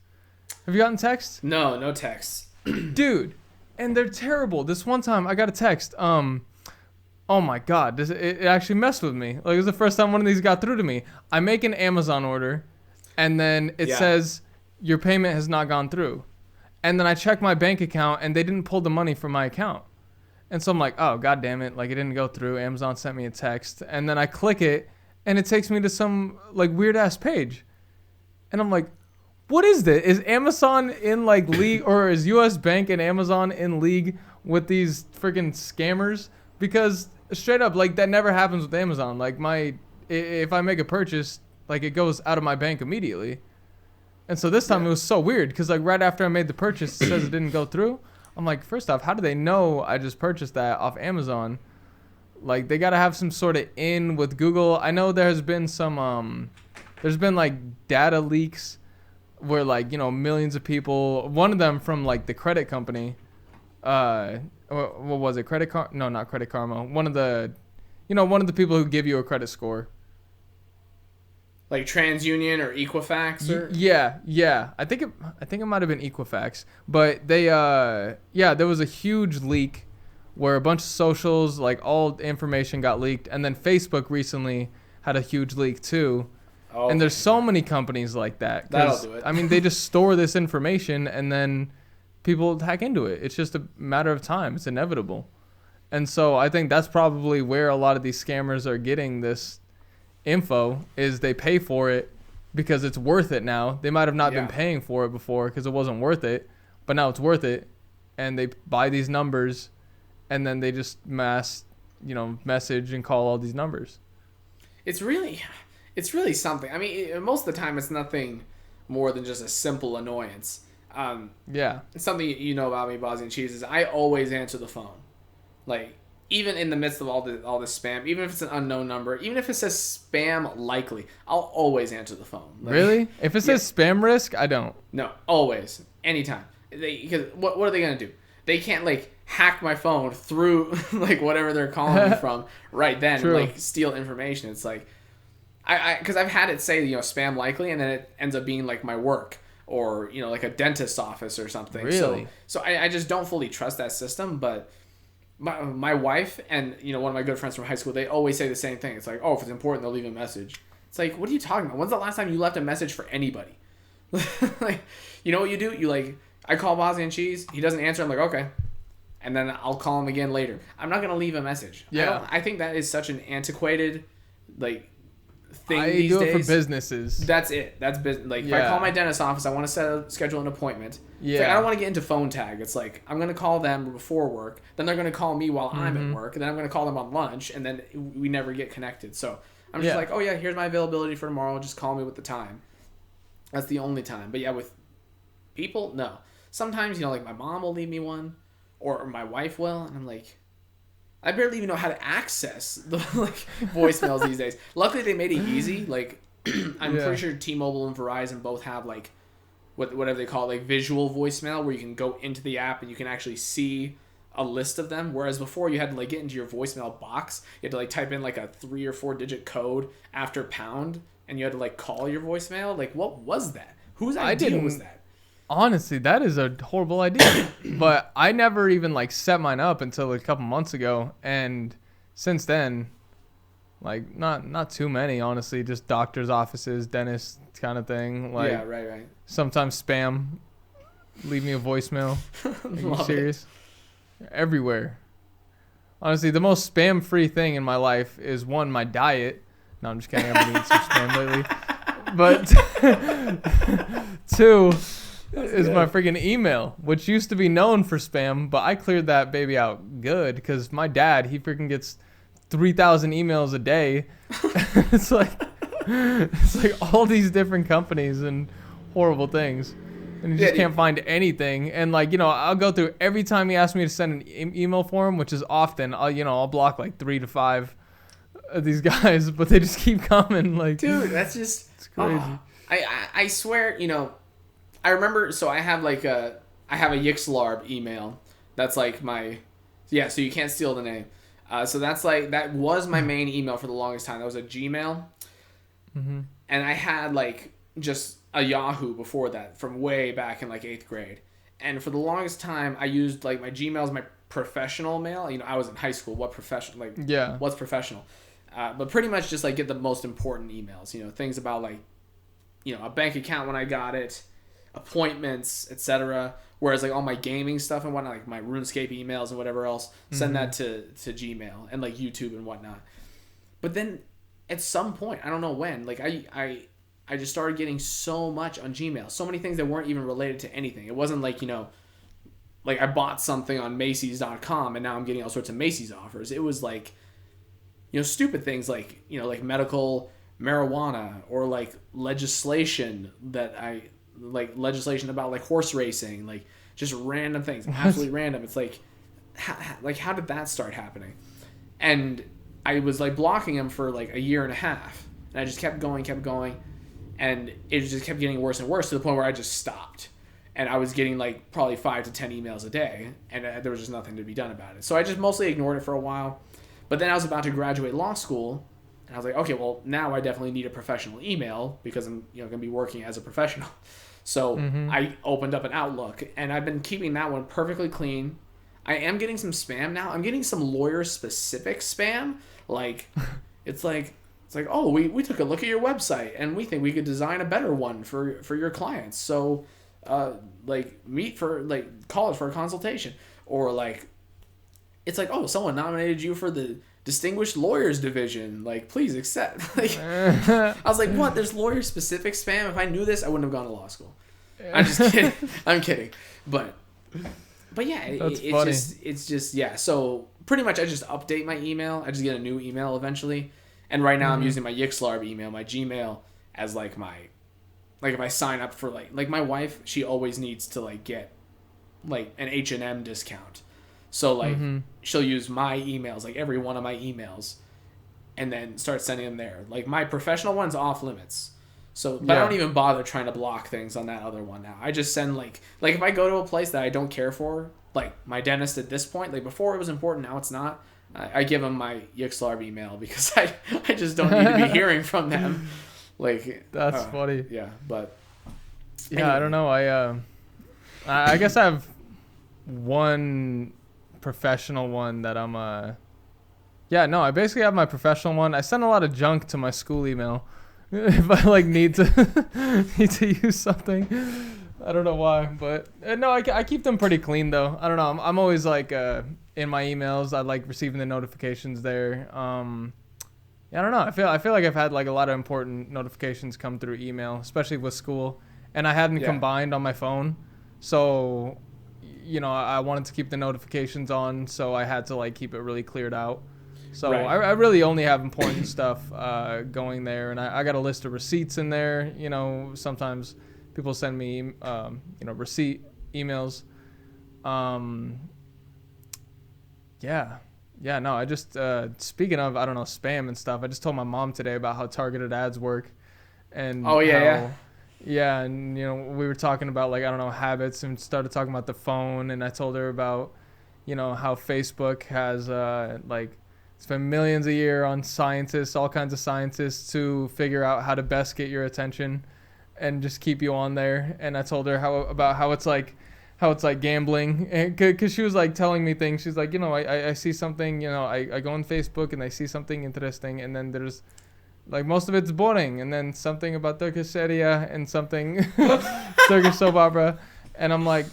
S2: Have you gotten texts?
S1: No texts.
S2: Dude, and they're terrible. This one time I got a text. Oh my God, it actually messed with me. Like, it was the first time one of these got through to me. I make an Amazon order, and then it says your payment has not gone through, and then I check my bank account, and they didn't pull the money from my account, and so I'm like, oh God damn it, like it didn't go through. Amazon sent me a text, and then I click it. And it takes me to some like weird ass page. And I'm like, what is this? Is Amazon in like league, or is US Bank and Amazon in league with these freaking scammers? Because straight up, like that never happens with Amazon. Like if I make a purchase, like it goes out of my bank immediately. And so this time it was so weird because like right after I made the purchase, it says it didn't go through. I'm like, first off, how do they know I just purchased that off Amazon? Like they gotta have some sort of in with Google. I know there's been some there's been like data leaks where like, you know, millions of people, one of them from like the credit company, what was it? No, not Credit Karma. One of the people who give you a credit score.
S1: Like TransUnion or Equifax or
S2: yeah. I think it might have been Equifax, but they there was a huge leak where a bunch of socials, like all information got leaked, and then Facebook recently had a huge leak too. Okay. And there's so many companies like that.
S1: That'll do it.
S2: I mean, they just store this information and then people hack into it. It's just a matter of time. It's inevitable. And so I think that's probably where a lot of these scammers are getting this info, is they pay for it because it's worth it now. They might have not been paying for it before because it wasn't worth it, but now it's worth it. And they buy these numbers and then they just mass, message and call all these numbers.
S1: It's really something. I mean, most of the time it's nothing more than just a simple annoyance. It's something you know about me, Bosniancheese, is I always answer the phone. Like, even in the midst of all this spam, even if it's an unknown number, even if it says spam likely, I'll always answer the phone. Like,
S2: really? If it says spam risk, I don't.
S1: No, always. Anytime. Because what are they going to do? They can't, like, hack my phone through, like, whatever they're calling me from right then. True. And, like, steal information. It's like, because I've had it say, spam likely, and then it ends up being, like, my work or, like a dentist's office or something.
S2: Really?
S1: So I just don't fully trust that system, but my wife and, one of my good friends from high school, they always say the same thing. It's like, oh, if it's important, they'll leave a message. It's like, what are you talking about? When's the last time you left a message for anybody? Like, you know what you do? You, like, I call Bosniancheese, he doesn't answer, I'm like, okay. And then I'll call him again later. I'm not going to leave a message.
S2: Yeah.
S1: I think that is such an antiquated, like, thing
S2: I
S1: these
S2: do
S1: days.
S2: It for businesses.
S1: That's it. That's business. Like, if I call my dentist office, I want to schedule an appointment.
S2: Yeah.
S1: It's like, I don't want to get into phone tag. It's like, I'm going to call them before work, then they're going to call me while I'm at work, and then I'm going to call them on lunch, and then we never get connected. So I'm just like, oh yeah, here's my availability for tomorrow. Just call me with the time. That's the only time. But yeah, with people, no. Sometimes, like, my mom will leave me one, or my wife will, and I'm like, I barely even know how to access the, like, voicemails these days. Luckily, they made it easy. Like, I'm pretty sure T-Mobile and Verizon both have, like, whatever they call it, like, visual voicemail, where you can go into the app and you can actually see a list of them. Whereas before, you had to, like, get into your voicemail box. You had to, like, type in, like, a 3 or 4 digit code after pound, and you had to, like, call your voicemail. Like, what was that? Whose idea was that?
S2: Honestly, that is a horrible idea. But I never even, like, set mine up until a couple months ago. And since then, like, not too many, honestly. Just doctors' offices, dentists kind of thing. Like,
S1: yeah, right.
S2: Sometimes spam. Leave me a voicemail. Are you serious? Everywhere. Honestly, the most spam-free thing in my life is, one, my diet. No, I'm just kidding. I've been eating some spam lately. But two... is my freaking email, which used to be known for spam, but I cleared that baby out good because my dad, he freaking gets 3,000 emails a day. it's like all these different companies and horrible things, and you just can't find anything. And, like, I'll go through every time he asks me to send an email for him, which is often. I'll block like 3 to 5 of these guys, but they just keep coming. Like,
S1: dude, that's just
S2: it's crazy.
S1: I swear, I remember, so I have a Yxlarb email. That's like so you can't steal the name. So that's like, that was my main email for the longest time. That was a Gmail.
S2: Mm-hmm.
S1: And I had, like, just a Yahoo before that from way back in, like, 8th grade. And for the longest time, I used, like, my Gmail as my professional mail. I was in high school. What's professional? But pretty much just, like, get the most important emails. Things about, like, a bank account when I got it, appointments, etc. Whereas, like, all my gaming stuff and whatnot, like my RuneScape emails and whatever else, send that to Gmail and, like, YouTube and whatnot. But then at some point, I don't know when, like, I just started getting so much on Gmail, so many things that weren't even related to anything. It wasn't like, like I bought something on Macy's.com and now I'm getting all sorts of Macy's offers. It was like, stupid things like, like medical marijuana or, like, legislation about, like, horse racing, like, just random things, absolutely random. It's like, how did that start happening? And I was like blocking them for like a year and a half, and I just kept going, and it just kept getting worse and worse to the point where I just stopped. And I was getting like probably 5 to 10 emails a day, and there was just nothing to be done about it. So I just mostly ignored it for a while. But then I was about to graduate law school, and I was like, okay, well, now I definitely need a professional email because I'm going to be working as a professional. So I opened up an Outlook, and I've been keeping that one perfectly clean. I am getting some spam now. I'm getting some lawyer-specific spam. Like, it's like, oh, we took a look at your website, and we think we could design a better one for your clients. So, call us for a consultation. Or, like, it's like, oh, someone nominated you for the Distinguished Lawyers Division. Like, please accept. Like, I was like, what? There's lawyer-specific spam? If I knew this, I wouldn't have gone to law school. I'm just kidding. I'm kidding. But yeah, it's just, yeah. So, pretty much I just update my email. I just get a new email eventually. And right now I'm using my Yxlarb email, my Gmail, as, like, if I sign up for, like my wife, she always needs to, like, get, like, an H&M discount. So, like, she'll use my emails, like, every one of my emails, and then start sending them there. Like, my professional one's off limits. So, but I don't even bother trying to block things on that other one now. I just send, like if I go to a place that I don't care for, like, my dentist at this point, like, before it was important, now it's not, I give them my Yxlarb email because I just don't need to be hearing from them. Like,
S2: that's funny.
S1: Yeah, but
S2: yeah,
S1: anyway.
S2: I don't know. I guess I have one professional one that I'm I basically have my professional one. I send a lot of junk to my school email if I like need to use something. I don't know why, but no, I keep them pretty clean though. I don't know. I'm always like in my emails. I like receiving the notifications there. I don't know. I feel like I've had like a lot of important notifications come through email, especially with school, and I hadn't combined on my phone, so I wanted to keep the notifications on, so I had to like keep it really cleared out. So I really only have important stuff going there, and I got a list of receipts in there. Sometimes people send me receipt emails. No, I just speaking of, I don't know, spam and stuff, I just told my mom today about how targeted ads work. And yeah, and we were talking about, like, I don't know, habits, and started talking about the phone, and I told her about how Facebook has spent millions a year on scientists, all kinds of scientists, to figure out how to best get your attention and just keep you on there. And I told her how it's like gambling, because she was like telling me things. She's like, I see something, I go on Facebook and I see something interesting, and then there's like most of it's boring, and then something about Turkish Sharia and something Turkish soap opera, and I'm like,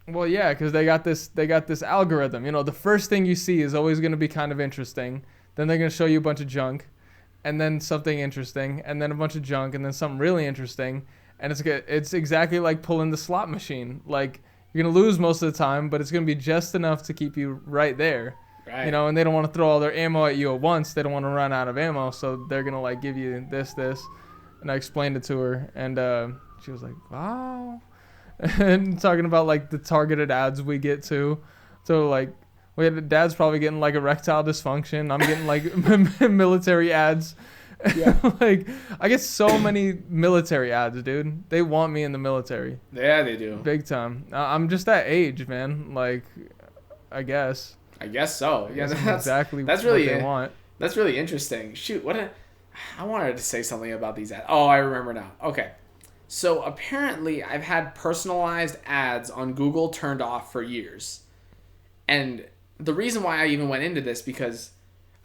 S2: well, yeah, because they got this algorithm. The first thing you see is always going to be kind of interesting. Then they're going to show you a bunch of junk, and then something interesting, and then a bunch of junk, and then something really interesting, and it's exactly like pulling the slot machine. Like, you're going to lose most of the time, but it's going to be just enough to keep you right there. Right. And they don't want to throw all their ammo at you at once. They don't want to run out of ammo, so they're going to, like, give you this. And I explained it to her, and she was like, wow. And talking about, like, the targeted ads we get to. So, like, Dad's probably getting, like, erectile dysfunction. I'm getting, like, military ads. Yeah. Like, I get so many military ads, dude. They want me in the military.
S1: Yeah, they do.
S2: Big time. I'm just that age, man. Like, I guess so. Yeah, that's really what they want.
S1: That's really interesting. Shoot, I wanted to say something about these ads. Oh, I remember now. Okay. So apparently I've had personalized ads on Google turned off for years. And the reason why I even went into this, because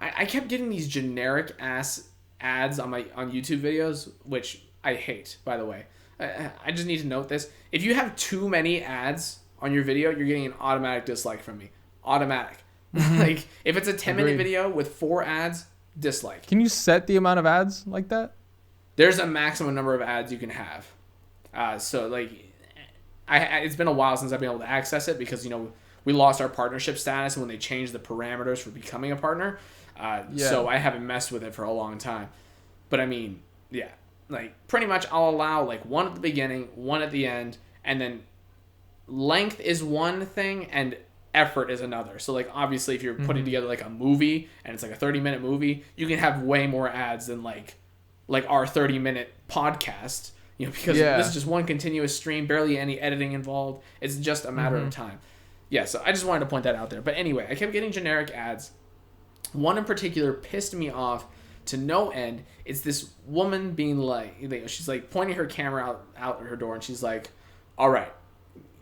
S1: I kept getting these generic ass ads on YouTube videos, which I hate, by the way. I just need to note this. If you have too many ads on your video, you're getting an automatic dislike from me. Automatic. Like, if it's a 10-minute video with 4 ads, dislike.
S2: Can you set the amount of ads like that?
S1: There's a maximum number of ads you can have. So, like, it's been a while since I've been able to access it because, we lost our partnership status when they changed the parameters for becoming a partner. So I haven't messed with it for a long time. But, I mean, yeah. Like, pretty much I'll allow, like, 1 at the beginning, 1 at the end, and then length is one thing, and effort is another. So like obviously if you're putting together like a movie and it's like a 30-minute movie, you can have way more ads than like our 30-minute podcast, because this is just one continuous stream, barely any editing involved. It's just a matter of time. Yeah, so I just wanted to point that out there. But anyway, I kept getting generic ads. One in particular pissed me off to no end. It's this woman being like, she's like pointing her camera out her door, and she's like, all right,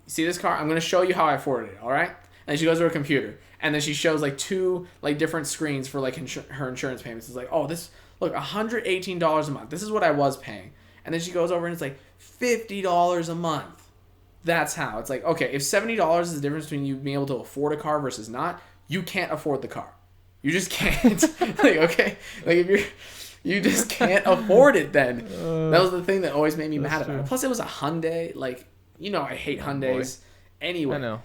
S1: see this car? I'm going to show you how I afforded it, all right? And she goes to her computer, and then she shows like two like different screens for like her insurance payments. It's like, oh, this, look, $118 a month. This is what I was paying. And then she goes over and it's like $50 a month. That's how. It's like, okay, if $70 is the difference between you being able to afford a car versus not, you can't afford the car. You just can't. Like, okay, like if you just can't afford it then. That was the thing that always made me mad about it. Plus it was a Hyundai. Like, I hate Hyundais. Anyway.
S2: I know.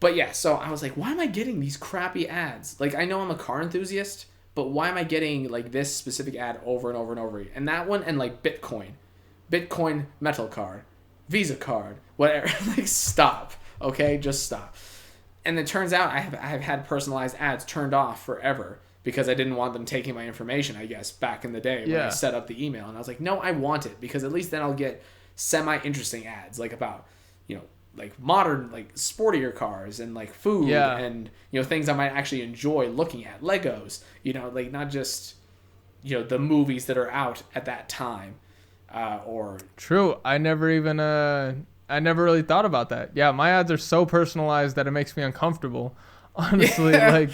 S1: But yeah, so I was like, why am I getting these crappy ads? Like, I know I'm a car enthusiast, but why am I getting like this specific ad over and over and over again? And that one, and like Bitcoin metal card, Visa card, whatever. Like, stop. Okay, just stop. And it turns out I have had personalized ads turned off forever because I didn't want them taking my information, I guess, back in the day when I set up the email. And I was like, no, I want it because at least then I'll get semi-interesting ads like about, like modern, like sportier cars and like food and, things I might actually enjoy looking at. Legos, like not just, the movies that are out at that time or.
S2: True. I never really thought about that. Yeah. My ads are so personalized that it makes me uncomfortable. Honestly, I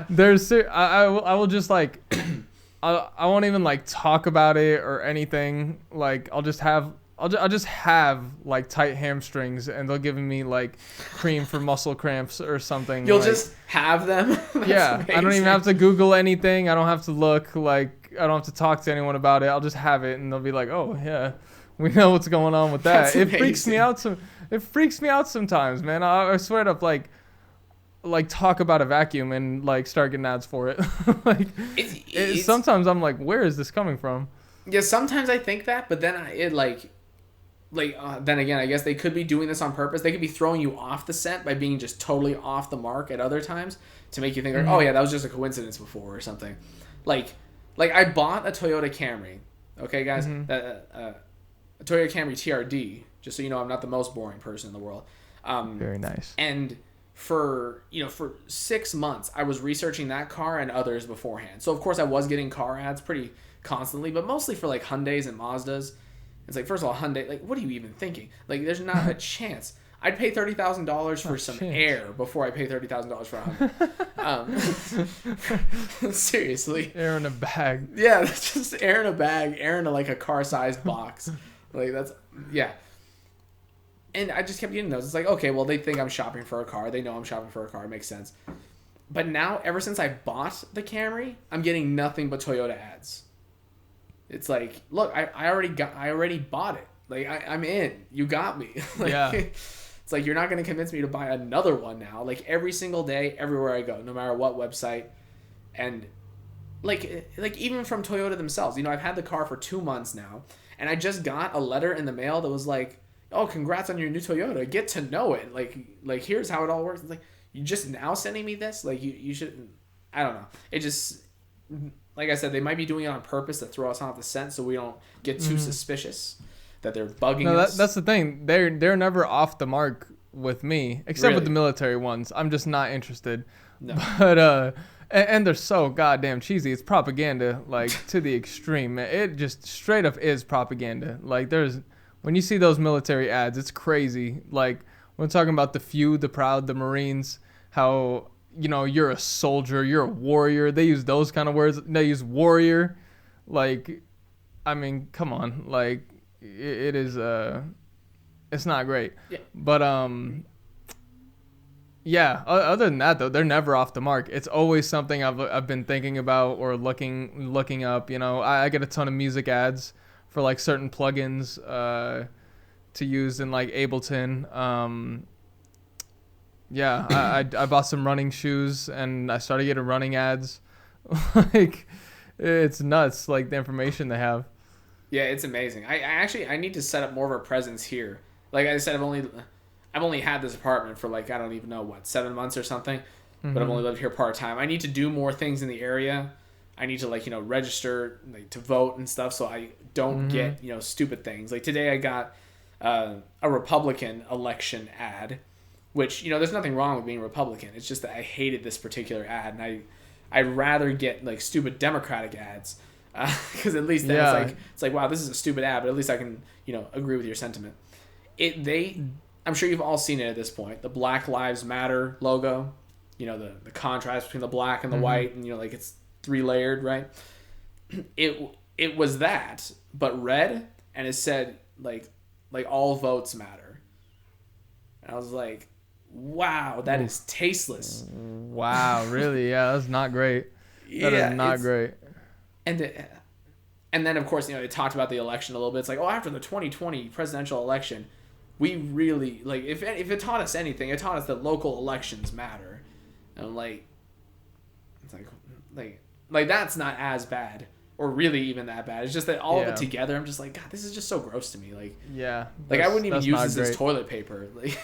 S2: will just like, I won't even like talk about it or anything. Like I'll just have like tight hamstrings and they'll give me like cream for muscle cramps or something.
S1: You'll just have them?
S2: Yeah. Amazing. I don't even have to Google anything. I don't have to look, like I don't have to talk to anyone about it. I'll just have it and they'll be like, oh yeah, we know what's going on with that. It freaks me out. It freaks me out sometimes, man. I swear to like talk about a vacuum and like start getting ads for it. Like sometimes I'm like, where is this coming from?
S1: Yeah. Sometimes I think that, but then then again, I guess they could be doing this on purpose. They could be throwing you off the scent by being just totally off the mark at other times to make you think, like, oh yeah, that was just a coincidence before or something. Like I bought a Toyota Camry. Okay, guys, a Toyota Camry TRD. Just so you know, I'm not the most boring person in the world.
S2: Very nice.
S1: And for 6 months, I was researching that car and others beforehand. So of course, I was getting car ads pretty constantly, but mostly for like Hyundais and Mazdas. It's like, first of all, Hyundai, like, what are you even thinking? Like, there's not a chance. I'd pay $30,000 for some air before I pay $30,000 for a Hyundai. Seriously.
S2: Air in a bag.
S1: Yeah, that's just air in a bag, air in like a car-sized box. Like, that's, yeah. And I just kept getting those. It's like, okay, well, they think I'm shopping for a car. They know I'm shopping for a car. It makes sense. But now, ever since I bought the Camry, I'm getting nothing but Toyota ads. It's like, look, I already bought it. Like, I'm in. You got me. Like,
S2: yeah.
S1: It's like, you're not going to convince me to buy another one now. Like, every single day, everywhere I go, no matter what website. And, like even from Toyota themselves. I've had the car for 2 months now. And I just got a letter in the mail that was like, oh, congrats on your new Toyota. Get to know it. Like here's how it all works. It's like, you just now sending me this? Like, you should, I don't know. It just... Like I said, they might be doing it on purpose to throw us off the scent so we don't get too suspicious that they're bugging us.
S2: That's the thing. They're never off the mark with me, except with the military ones. I'm just not interested. No. But and they're so goddamn cheesy. It's propaganda, like, to the extreme. Man. It just straight up is propaganda. Like, when you see those military ads, it's crazy. Like, we're talking about the few, the proud, the Marines, how... you're a soldier, you're a warrior. They use those kind of words. They use warrior. Like, I mean, come on. Like, it is, it's not great. Yeah. But, yeah, other than that, though, they're never off the mark. It's always something I've been thinking about or looking up. I get a ton of music ads for, like, certain plugins to use in, like, Ableton. Yeah, I bought some running shoes and I started getting running ads. Like, it's nuts, like, the information they have.
S1: Yeah, it's amazing. I need to set up more of a presence here. Like I said, I've only had this apartment for like, I don't even know what, 7 months or something, but I've only lived here part-time. I need to do more things in the area. I need to, like, you know, register, like, to vote and stuff, so I don't get, you know, stupid things. Like, today I got a Republican election ad, which, you know, there's nothing wrong with being Republican. It's just that I hated this particular ad, and I'd rather get, like, stupid Democratic ads, because at least then it's like, wow, this is a stupid ad, but at least I can, you know, agree with your sentiment. I'm sure you've all seen it at this point. The Black Lives Matter logo, you know, the contrast between the black and the white, and, you know, like, it's 3-layered, right? It was that, but red, and it said like all votes matter. And I was like, wow, that is tasteless.
S2: Wow, really? Yeah, that's not great. That is not great.
S1: And then, of course, you know, it talked about the election a little bit. It's like, oh, after the 2020 presidential election, we really, like, if it taught us anything, it taught us that local elections matter. And I'm like, it's like that's not as bad, or really even that bad. It's just that all of it together, I'm just like, God, this is just so gross to me. Like, like, I wouldn't even use this as toilet paper. Like,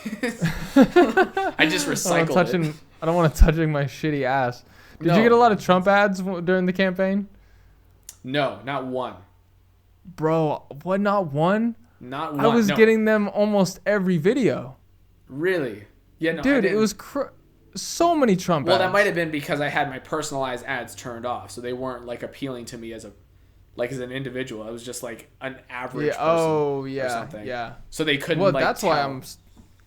S1: I just recycled it.
S2: I don't want to touching my shitty ass. Did you get a lot of Trump ads during the campaign?
S1: No, not one.
S2: Bro, what? Not one?
S1: Not one.
S2: I was getting them almost every video.
S1: Really? Yeah, no,
S2: dude, it was so many Trump ads.
S1: Well, that might have been because I had my personalized ads turned off, so they weren't, like, appealing to me as an individual. It was just like an average person or something. Yeah. So they couldn't.
S2: Well, that's why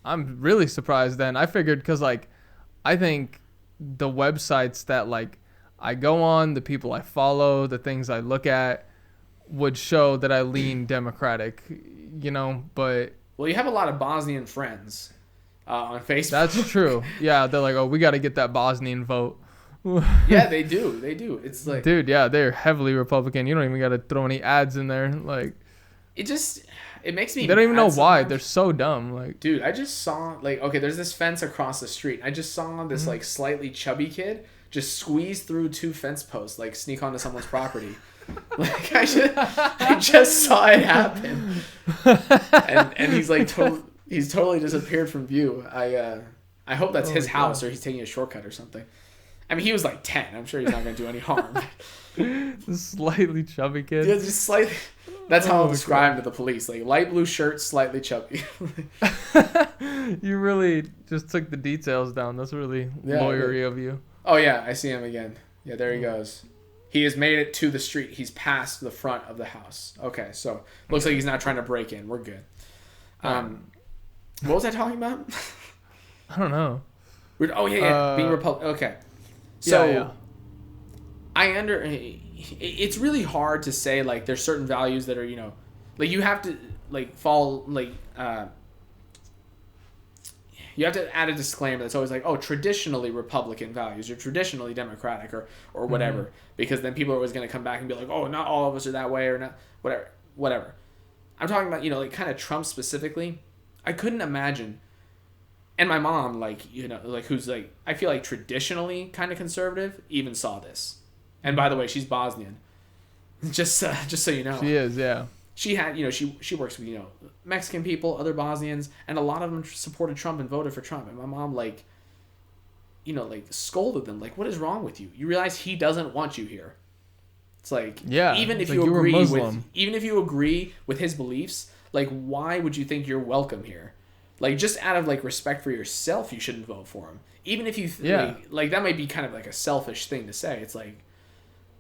S2: I'm really surprised. Then I figured, because, like, I think the websites that, like, I go on, the people I follow, the things I look at would show that I lean Democratic, you know, but...
S1: Well, you have a lot of Bosnian friends on Facebook.
S2: That's true. Yeah, they're like, oh, we got to get that Bosnian vote.
S1: Yeah, they do. They do. It's like...
S2: Dude, yeah, they're heavily Republican. You don't even got to throw any ads in there. Like...
S1: It makes me...
S2: They don't even know why. They're so dumb. Like,
S1: dude, I just saw, like, okay, there's this fence across the street. I just saw this, like, slightly chubby kid just squeeze through 2 fence posts, like, sneak onto someone's property. Like, I just saw it happen. And he's, like, he's totally disappeared from view. I hope that's his house, or he's taking a shortcut or something. I mean, he was, like, 10. I'm sure he's not going to do any harm.
S2: Slightly chubby kid.
S1: Yeah, just slightly... That's how I'll describe him to the police. Like, light blue shirt, slightly chubby.
S2: You really just took the details down. That's really lawyery of you.
S1: Oh, yeah. I see him again. Yeah, there he goes. He has made it to the street. He's past the front of the house. Okay, so looks like he's not trying to break in. We're good. What was I talking about?
S2: I don't know.
S1: Being Republican. Okay. So, it's really hard to say, like, there's certain values that are, you know, like, you have to, like, fall, like, you have to add a disclaimer that's always like, oh, traditionally Republican values or traditionally Democratic or whatever, because then people are always going to come back and be like, oh, not all of us are that way or not, whatever. I'm talking about, you know, like, kind of Trump specifically. I couldn't imagine, and my mom, like, you know, like, who's, like, I feel like traditionally kind of conservative, even saw this. And by the way, she's Bosnian. Just so you know.
S2: She is, yeah.
S1: She had, you know, she works with, you know, Mexican people, other Bosnians, and a lot of them supported Trump and voted for Trump. And my mom, like, you know, like, scolded them. Like, what is wrong with you? You realize he doesn't want you here. It's like, even if you agree with his beliefs, like, why would you think you're welcome here? Like, just out of, like, respect for yourself, you shouldn't vote for him. Even if you, like, that might be kind of like a selfish thing to say. It's like,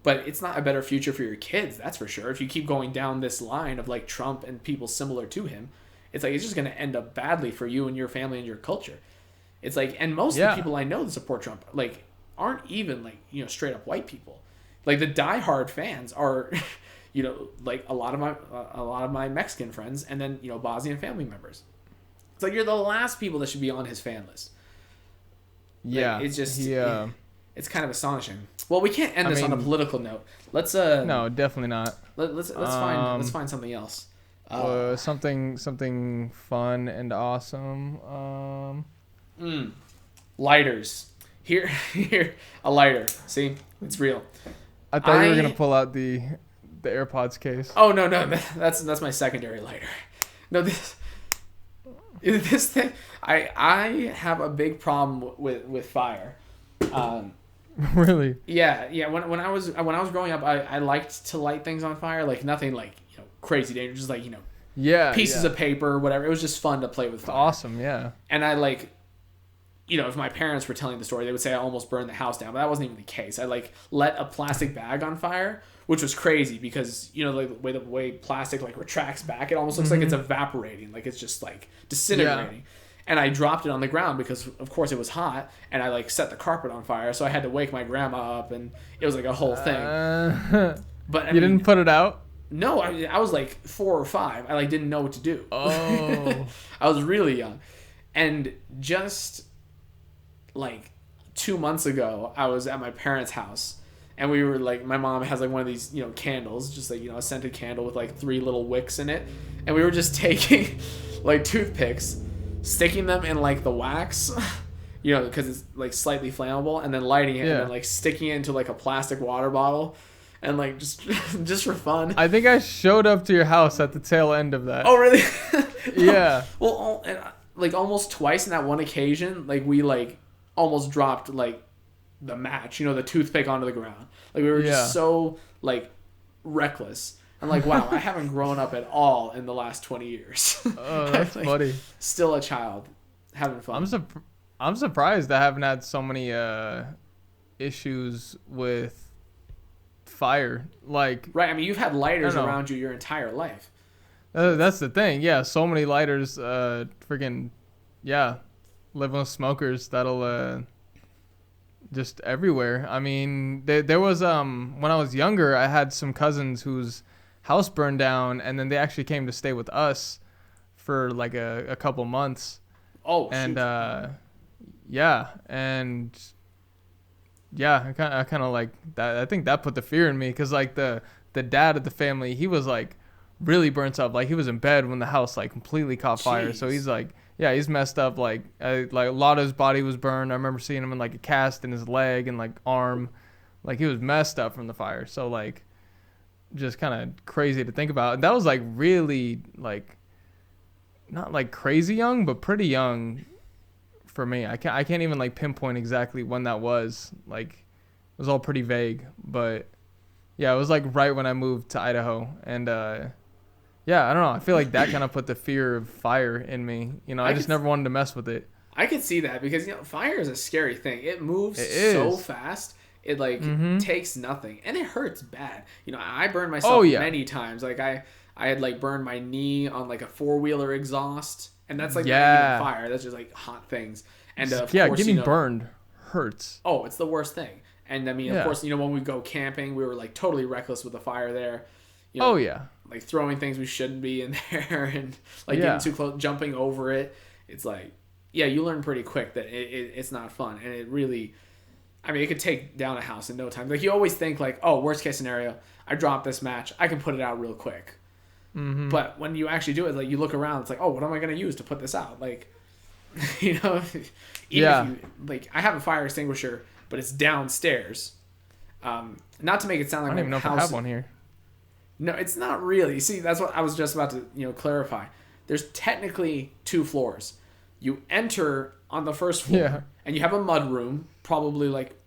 S1: but it's not a better future for your kids, that's for sure. If you keep going down this line of, like, Trump and people similar to him, it's like, it's just going to end up badly for you and your family and your culture. It's like, and most of the people I know that support Trump, like, aren't even, like, you know, straight up white people. Like, the diehard fans are, you know, like, a lot of my Mexican friends, and then, you know, Bosnian family members. It's like, you're the last people that should be on his fan list.
S2: Yeah.
S1: Like, it's just... It's kind of astonishing. Well, we can't end this on a political note. Let's
S2: no, definitely not.
S1: Let's find something else.
S2: Something fun and awesome.
S1: Lighters. Here, a lighter. See, it's real.
S2: I thought you were gonna pull out the AirPods case.
S1: Oh no, that's my secondary lighter. No, This thing, I have a big problem with fire.
S2: Really?
S1: Yeah, yeah. When I was growing up, I liked to light things on fire, like nothing like crazy dangerous, just like pieces of paper or whatever. It was just fun to play with fire.
S2: Awesome, yeah.
S1: And I like, if my parents were telling the story, they would say I almost burned the house down, but that wasn't even the case. I like let a plastic bag on fire, which was crazy because like the way plastic like retracts back, it almost looks like it's evaporating, like it's just like disintegrating. Yeah. And I dropped it on the ground because of course it was hot, and I like set the carpet on fire, so I had to wake my grandma up, and it was like a whole thing. But
S2: you didn't put it out?
S1: No, I was like 4 or 5. I like didn't know what to do.
S2: Oh.
S1: I was really young, and just like 2 months ago, I was at my parents' house, and we were like, my mom has like one of these, candles, just like, a scented candle with like 3 little wicks in it. And we were just taking like toothpicks, sticking them in like the wax, because it's like slightly flammable, and then lighting it and then like sticking it into like a plastic water bottle, and like just for fun.
S2: I think I showed up to your house at the tail end of that.
S1: Oh, really?
S2: Yeah.
S1: Well, and like almost twice in that one occasion, like we like almost dropped like the match, the toothpick onto the ground. Like we were just so like reckless. And like, wow, I haven't grown up at all in the last 20 years.
S2: Oh, that's like, funny.
S1: Still a child, having fun.
S2: I'm surprised I haven't had so many issues with fire. Like,
S1: right, I mean, you've had lighters around you your entire life.
S2: That's the thing. Yeah, so many lighters. Living with smokers. That'll just everywhere. I mean, there was when I was younger, I had some cousins whose house burned down, and then they actually came to stay with us for like a couple months.
S1: Oh,
S2: and
S1: shoot.
S2: I kind of like that. I think that put the fear in me, because like the dad of the family, he was like really burnt up. Like he was in bed when the house like completely caught fire. So he's like, he's messed up. Like a lot of his body was burned. I remember seeing him in like a cast in his leg and like arm. Like he was messed up from the fire. So like just kind of crazy to think about. And that was like really like not like crazy young, but pretty young for me. I can't even like pinpoint exactly when that was. Like it was all pretty vague, but yeah, it was like right when I moved to Idaho. And I don't know. I feel like that kind of put the fear of fire in me. I just never wanted to mess with it.
S1: I could see that because fire is a scary thing. It moves so fast. It like takes nothing, and it hurts bad. I burned myself many times. Like I had like burned my knee on like a 4-wheeler exhaust, and that's like not even fire. That's just like hot things. And of course,
S2: getting burned hurts.
S1: Oh, it's the worst thing. And I mean, of course, when we go camping, we were like totally reckless with the fire there. Like throwing things we shouldn't be in there, and like getting too close, jumping over it. It's like, you learn pretty quick that it's not fun, and it really. I mean, it could take down a house in no time. Like, you always think, like, oh, worst case scenario, I drop this match, I can put it out real quick. Mm-hmm. But when you actually do it, like, you look around, it's like, oh, what am I going to use to put this out? Like, if you, like, I have a fire extinguisher, but it's downstairs. Not to make it sound like
S2: I don't even know if I have one here.
S1: No, it's not really. See, that's what I was just about to, clarify. There's technically 2 floors. You enter on the first floor, and you have a mud room, probably like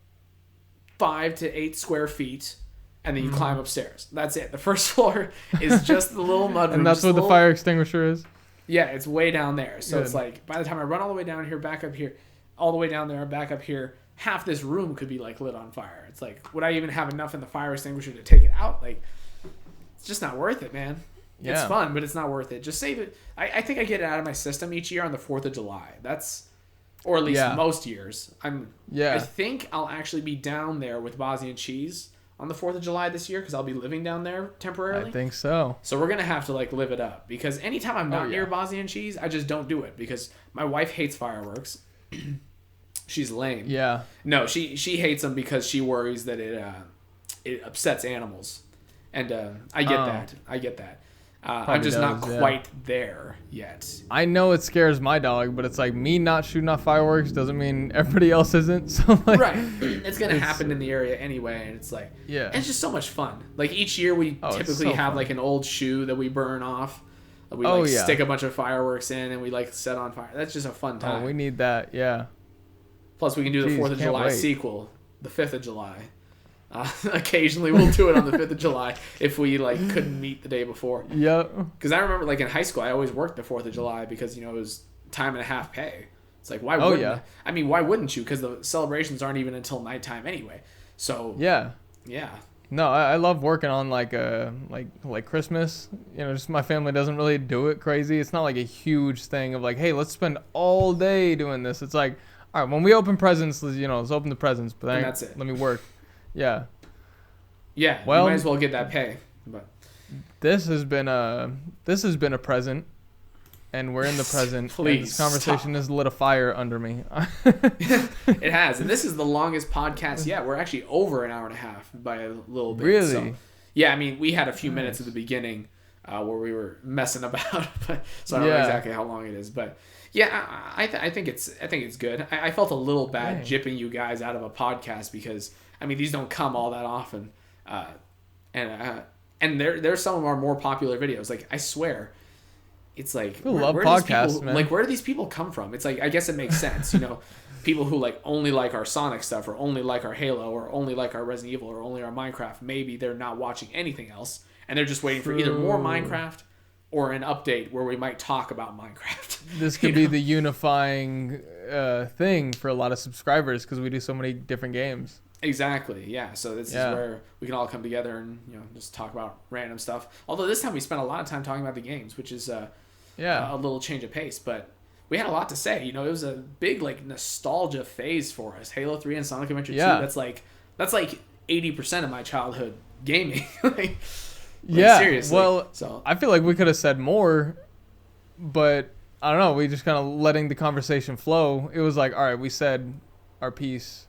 S1: 5 to 8 square feet, and then you climb upstairs. That's it. The first floor is just the little mud room.
S2: And that's what the fire extinguisher is?
S1: Yeah, it's way down there. So it's like, by the time I run all the way down here, back up here, all the way down there, back up here, half this room could be like lit on fire. It's like, would I even have enough in the fire extinguisher to take it out? Like, it's just not worth it, man. Yeah. It's fun, but it's not worth it. Just save it. I think I get it out of my system each year on the 4th of July. Or at least most years. I think I'll actually be down there with Bosniancheese on the 4th of July this year, because I'll be living down there temporarily.
S2: I think so.
S1: So we're going to have to like live it up, because anytime I'm not near Bosniancheese, I just don't do it, because my wife hates fireworks. She's lame. Yeah. No, she hates them because she worries that it upsets animals. And I get that. I'm just not quite there yet.
S2: I know it scares my dog, but it's like me not shooting off fireworks doesn't mean everybody else isn't. So like,
S1: right, it's gonna happen in the area anyway, and it's like, and it's just so much fun. Like each year we typically have like an old shoe that we burn off. We stick a bunch of fireworks in and we like set on fire. That's just a fun time.
S2: Oh, we need that. Yeah.
S1: Plus, we can do the 4th of July sequel, the 5th of July. Occasionally, we'll do it on the 5th of July if we like couldn't meet the day before.
S2: Yep.
S1: Because I remember, like in high school, I always worked the 4th of July because it was time and a half pay. It's like, why wouldn't? Yeah. I mean, why wouldn't you? Because the celebrations aren't even until nighttime anyway. So yeah.
S2: No, I love working on like Christmas. Just my family doesn't really do it crazy. It's not like a huge thing of like, hey, let's spend all day doing this. It's like, all right, when we open presents, let's open the presents. But then
S1: that's it.
S2: Let me work. Yeah.
S1: Yeah. Well, you might as well get that pay. But
S2: this has been a present, and we're in the present.
S1: Please.
S2: This conversation has lit a fire under me.
S1: It has, and this is the longest podcast yet. We're actually over an hour and a half by a little bit.
S2: Really?
S1: So, yeah. I mean, we had a few minutes at the beginning where we were messing about, so I don't know exactly how long it is, but. Yeah, I think it's good. I felt a little bad jipping you guys out of a podcast because these don't come all that often, and they're some of our more popular videos. Like I swear, it's like
S2: where podcasts, man.
S1: Like where do these people come from? It's like I guess it makes sense, people who like only like our Sonic stuff or only like our Halo or only like our Resident Evil or only our Minecraft. Maybe they're not watching anything else and they're just waiting for either more Minecraft or an update where we might talk about Minecraft.
S2: This could be the unifying thing for a lot of subscribers because we do so many different games.
S1: Exactly, yeah. So this is where we can all come together and just talk about random stuff. Although this time we spent a lot of time talking about the games, which is a little change of pace. But we had a lot to say. It was a big like nostalgia phase for us. Halo 3 and Sonic Adventure 2. That's like 80% of my childhood gaming. Seriously.
S2: Well, I feel like we could have said more, but I don't know. We just kind of letting the conversation flow. It was like, all right, we said our piece,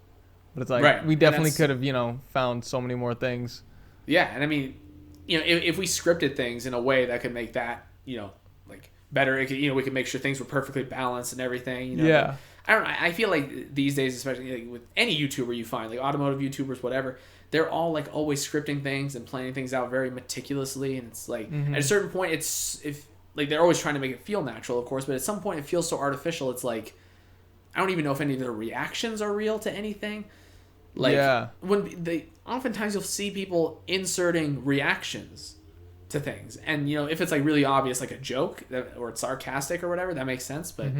S2: but it's like we definitely could have, found so many more things.
S1: Yeah, and if we scripted things in a way that could make that, like better, we could make sure things were perfectly balanced and everything.
S2: Yeah.
S1: I don't know. I feel like these days, especially like with any YouTuber you find, like automotive YouTubers, whatever, they're all like always scripting things and planning things out very meticulously. And it's like at a certain point, they're always trying to make it feel natural, of course, but at some point it feels so artificial. It's like, I don't even know if any of their reactions are real to anything. Oftentimes you'll see people inserting reactions to things. And, if it's like really obvious, like a joke or it's sarcastic or whatever, that makes sense. But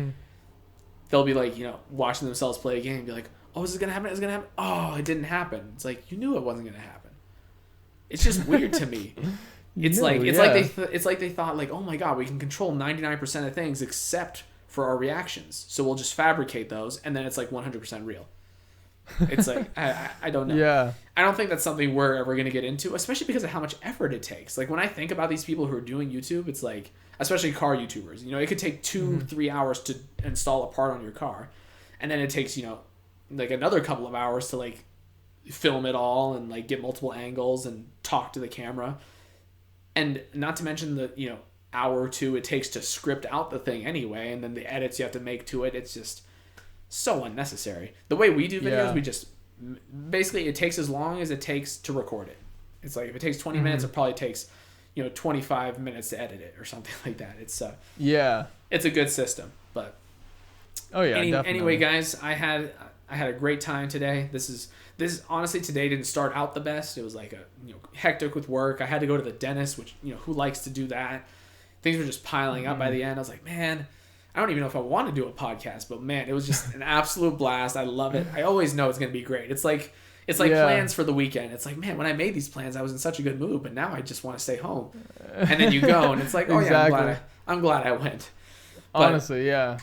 S1: they'll be like, watching themselves play a game and be like, oh, is this going to happen? Is it going to happen? Oh, it didn't happen. It's like, you knew it wasn't going to happen. It's just weird to me. It's like they thought like, oh my God, we can control 99% of things except for our reactions. So we'll just fabricate those. And then it's like 100% real. It's like, I don't know.
S2: Yeah.
S1: I don't think that's something we're ever going to get into, especially because of how much effort it takes. Like when I think about these people who are doing YouTube, it's like, especially car YouTubers, it could take 2-3 hours to install a part on your car. And then it takes, like another couple of hours to like film it all and like get multiple angles and talk to the camera. And not to mention the, hour or two it takes to script out the thing anyway. And then the edits you have to make to it. It's just so unnecessary. The way we do videos, we just basically it takes as long as it takes to record it. It's like if it takes 20 minutes, it probably takes 25 minutes to edit it or something like that. It's it's a good system. But anyway, guys, I had a great time today. This honestly today didn't start out the best. It was like a hectic with work. I had to go to the dentist, which who likes to do that. Things were just piling up by the end. I was like, man, I don't even know if I want to do a podcast, but man, it was just an absolute blast. I love it. I always know it's going to be great. It's like plans for the weekend. It's like, man, when I made these plans, I was in such a good mood, but now I just want to stay home. And then you go, and it's like, oh yeah, I'm glad I went.
S2: Honestly, yeah.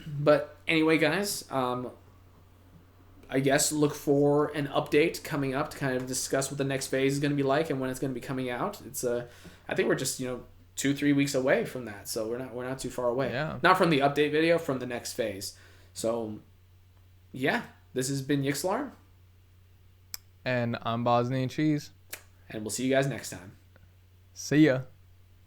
S1: But anyway, guys, I guess look for an update coming up to kind of discuss what the next phase is going to be like and when it's going to be coming out. It's I think we're just 2-3 weeks away from that, so we're not too far away.
S2: Yeah.
S1: Not from the update video, from the next phase. So yeah, this has been Yxlarb.
S2: And I'm Bosniancheese.
S1: And we'll see you guys next time.
S2: See ya.